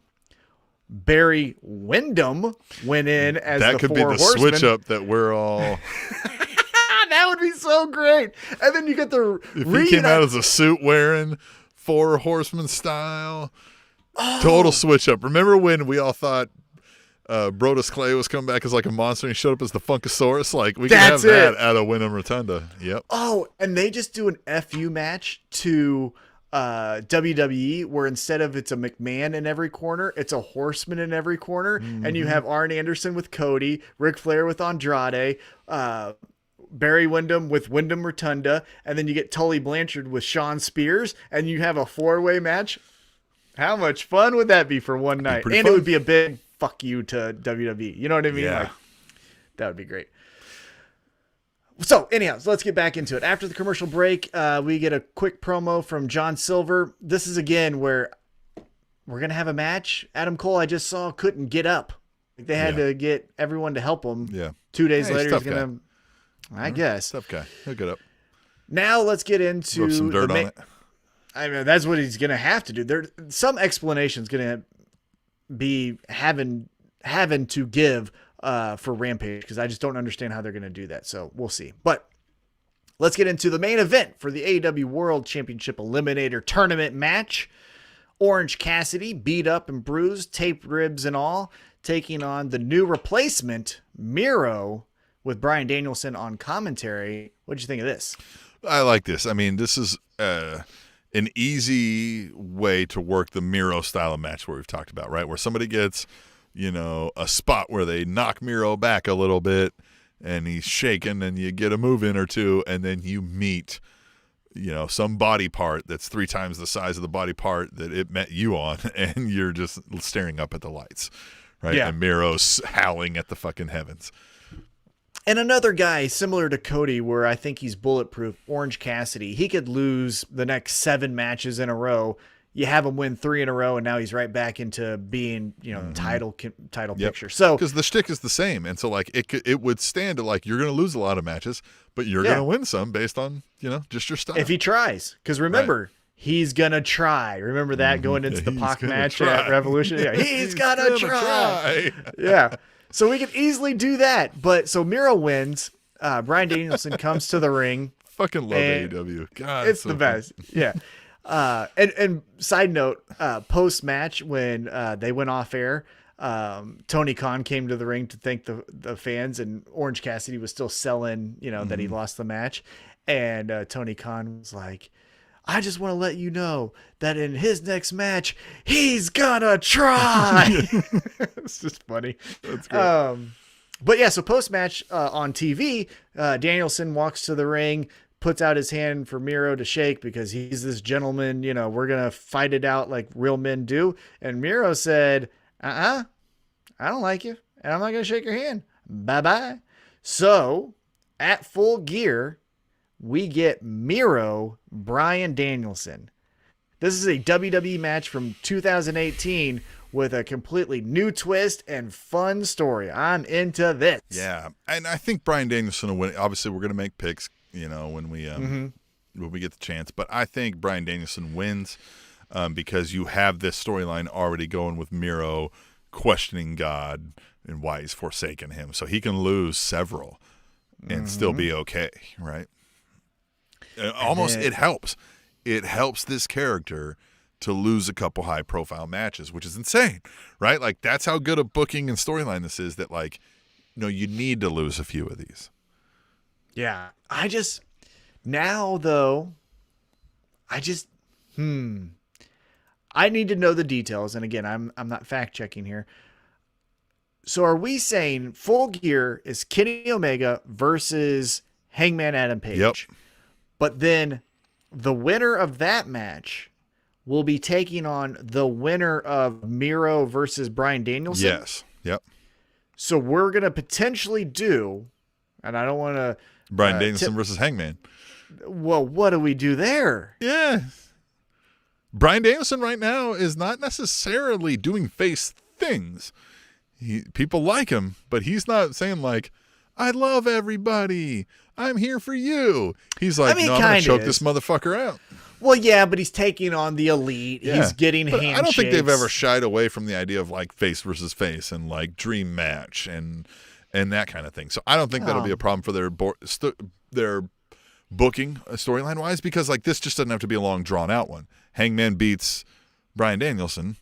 Barry Windham went in as that the could four be the horsemen. switch up that we're all. That would be so great. And then you get the if he came out as a suit wearing four horsemen style, total switch up. Remember when we all thought Brodus Clay was coming back as like a monster and he showed up as the Funkasaurus? Like we can have that out of Wyndham Rotunda. Yep. Oh, and they just do an FU match to WWE where instead of it's a McMahon in every corner, it's a horseman in every corner. And you have Arn Anderson with Cody, Ric Flair with Andrade, Barry Windham with Wyndham Rotunda, and then you get Tully Blanchard with Shawn Spears, and you have a 4-way match. How much fun would that be for one night? And it would be a big fuck you to WWE. You know what I mean? Yeah. Like, that would be great. So anyhow, so let's get back into it. After the commercial break, we get a quick promo from John Silver. This is again where we're going to have a match. Adam Cole, I just saw, couldn't get up. They had to get everyone to help him. Yeah. 2 days later, he's going to, I guess. Tough guy. He'll get up. Now let's get into rub some dirt on it. I mean, that's what he's going to have to do. There, some explanation's going to be having to give for Rampage, because I just don't understand how they're going to do that. So we'll see. But let's get into the main event for the AEW World Championship Eliminator Tournament match. Orange Cassidy, beat up and bruised, taped ribs and all, taking on the new replacement, Miro, with Bryan Danielson on commentary. What did you think of this? I like this. I mean, this is an easy way to work the Miro style of match where we've talked about, right? Where somebody gets, a spot where they knock Miro back a little bit and he's shaking and you get a move in or two, and then you meet, some body part that's 3 times the size of the body part that it met you on, and you're just staring up at the lights, right? Yeah. And Miro's howling at the fucking heavens. And another guy similar to Cody, where I think he's bulletproof, Orange Cassidy. He could lose the next 7 matches in a row. You have him win 3 in a row, and now he's right back into being, title picture. So because the shtick is the same, and so like it would stand to like you're going to lose a lot of matches, but you're going to win some based on just your style. If he tries, because remember. Right. He's gonna try. Remember that going into the Pac match at Revolution? Yeah, he's gonna try. Yeah. So we could easily do that. But so Miro wins. Bryan Danielson comes to the ring. Fucking love AEW. God, it's the best. Yeah. And side note, post match when they went off air, Tony Khan came to the ring to thank the fans, and Orange Cassidy was still selling, that he lost the match. And Tony Khan was like, I just want to let you know that in his next match, he's gonna try. It's just funny. That's great. But yeah, so post-match on TV, Danielson walks to the ring, puts out his hand for Miro to shake because he's this gentleman, we're going to fight it out like real men do. And Miro said, I don't like you, and I'm not going to shake your hand. Bye-bye. So at Full Gear, we get Miro, Bryan Danielson. This is a WWE match from 2018 with a completely new twist and fun story. I'm into this. Yeah, and I think Bryan Danielson will win. Obviously, we're going to make picks, when we get the chance. But I think Bryan Danielson wins because you have this storyline already going with Miro questioning God and why he's forsaken him. So he can lose several and still be okay, right? It helps. It helps this character to lose a couple high-profile matches, which is insane, right? Like, that's how good a booking and storyline this is, that, like, you need to lose a few of these. Yeah. I need to know the details, and again, I'm not fact-checking here. So are we saying Full Gear is Kenny Omega versus Hangman Adam Page? Yep. But then the winner of that match will be taking on the winner of Miro versus Bryan Danielson. Yes. Yep. So we're going to potentially do, and I don't want to... Bryan Danielson versus Hangman. Well, what do we do there? Yeah. Bryan Danielson right now is not necessarily doing face things. People like him, but he's not saying like, I love everybody. I'm here for you. He's like, no, I'm going to choke this motherfucker out. Well, yeah, but he's taking on the elite. Yeah. He's getting but handshakes. I don't think they've ever shied away from the idea of like face versus face and like dream match and that kind of thing. So I don't think that'll be a problem for their booking storyline wise, because like this just doesn't have to be a long drawn out one. Hangman beats Bryan Danielson.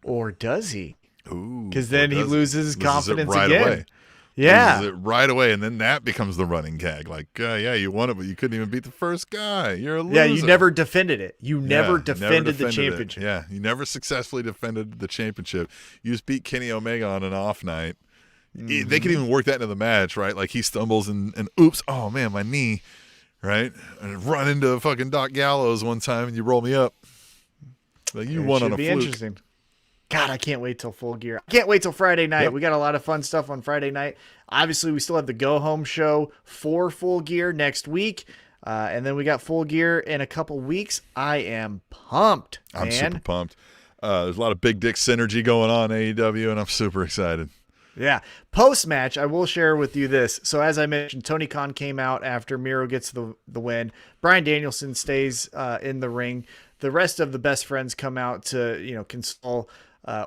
Or does he? Ooh. Because then he loses confidence right again. Away. Yeah. Loses it right away, and then that becomes the running gag. Like, yeah, you won it, but you couldn't even beat the first guy. You're a loser. Yeah, you never defended it. You never defended the championship. Yeah, you never successfully defended the championship. You just beat Kenny Omega on an off night. Mm-hmm. They could even work that into the match, right? Like he stumbles and oops, oh man, my knee, right? And run into fucking Doc Gallows one time and you roll me up. Like you won on a fluke. Interesting. God, I can't wait till Full Gear. I can't wait till Friday night. Yep. We got a lot of fun stuff on Friday night. Obviously, we still have the Go Home show for Full Gear next week. And then we got Full Gear in a couple weeks. I am pumped, man. I'm super pumped. There's a lot of big dick synergy going on AEW, and I'm super excited. Yeah. Post-match, I will share with you this. So as I mentioned, Tony Khan came out after Miro gets the win. Bryan Danielson stays in the ring. The rest of the best friends come out to, console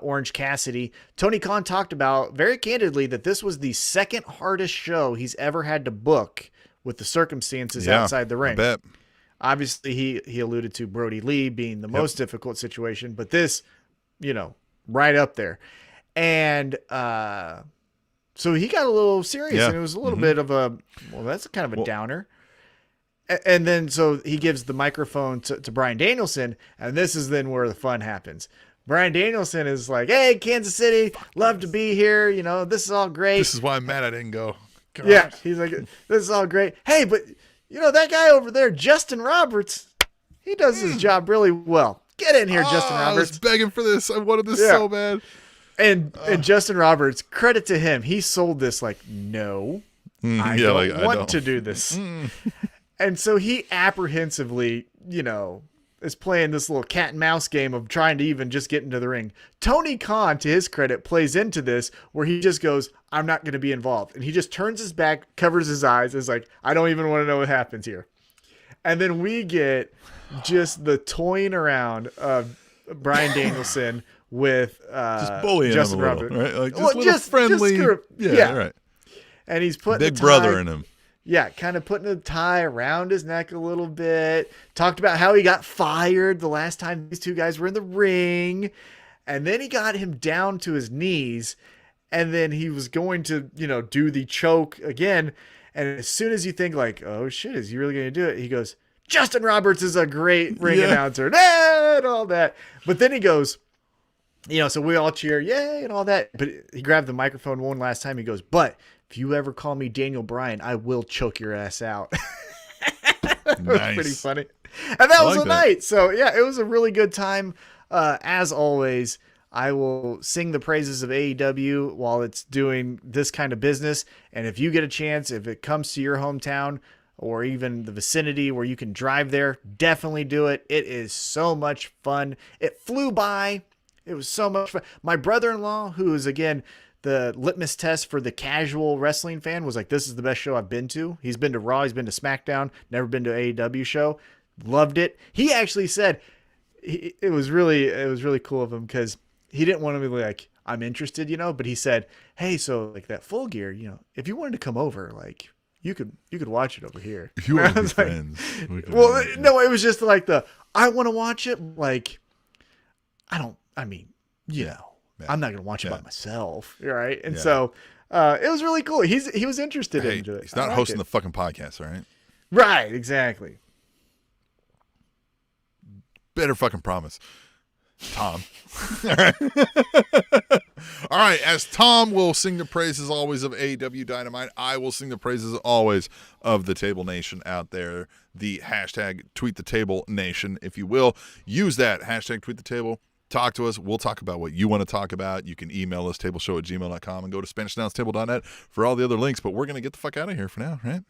Orange Cassidy. Tony Khan talked about very candidly that this was the second hardest show he's ever had to book with the circumstances outside the ring. I bet. Obviously, he alluded to Brody Lee being the most difficult situation, but this, right up there. And so he got a little serious, and it was a little bit of that's kind of a downer. And then so he gives the microphone to Bryan Danielson, and this is then where the fun happens. Bryan Danielson is like, hey, Kansas City, love to be here. This is all great. This is why I'm mad I didn't go. God. Yeah, he's like, this is all great. Hey, but, that guy over there, Justin Roberts, he does his job really well. Get in here, Justin Roberts. I was begging for this. I wanted this so bad. And Justin Roberts, credit to him, he sold this like, no, I don't want to do this. And so he apprehensively, is playing this little cat and mouse game of trying to even just get into the ring. Tony Khan, to his credit, plays into this where he just goes, I'm not going to be involved. And he just turns his back, covers his eyes, and is like, I don't even want to know what happens here. And then we get just the toying around of Bryan Danielson with just bullying Justin him a little, Roberts. right? Like just friendly. Yeah, right. And he's putting big brother in him. Yeah, kind of putting a tie around his neck a little bit. Talked about how he got fired the last time these two guys were in the ring. And then he got him down to his knees. And then he was going to, do the choke again. And as soon as you think like, oh shit, is he really going to do it? He goes, Justin Roberts is a great ring announcer. And all that. But then he goes, so we all cheer, yay, and all that. But he grabbed the microphone one last time. He goes, but if you ever call me Daniel Bryan, I will choke your ass out. That was pretty funny. And that was a night. So, yeah, it was a really good time. As always, I will sing the praises of AEW while it's doing this kind of business. And if you get a chance, if it comes to your hometown or even the vicinity where you can drive there, definitely do it. It is so much fun. It flew by. It was so much fun. My brother-in-law, who is, again, the litmus test for the casual wrestling fan, was like, this is the best show I've been to. He's been to Raw. He's been to SmackDown. Never been to an AEW show. Loved it. He actually said it was really cool of him because he didn't want to be like, I'm interested, but he said, hey, so like that Full Gear, if you wanted to come over, like you could watch it over here. If you want to be friends. Well, no, it was just like I want to watch it. Like, I'm not going to watch it by myself. Right. And so it was really cool. He was interested in it. He's not hosting the fucking podcast, right? Right. Exactly. Better fucking promise. Tom. All right. All right. As Tom will sing the praises always of AEW Dynamite, I will sing the praises always of the Table Nation out there. The hashtag Tweet the Table Nation, if you will. Use that hashtag Tweet the Table. Talk to us. We'll talk about what you want to talk about. You can email us, tableshow@gmail.com, and go to SpanishAnnounceTable.net for all the other links. But we're going to get the fuck out of here for now, right?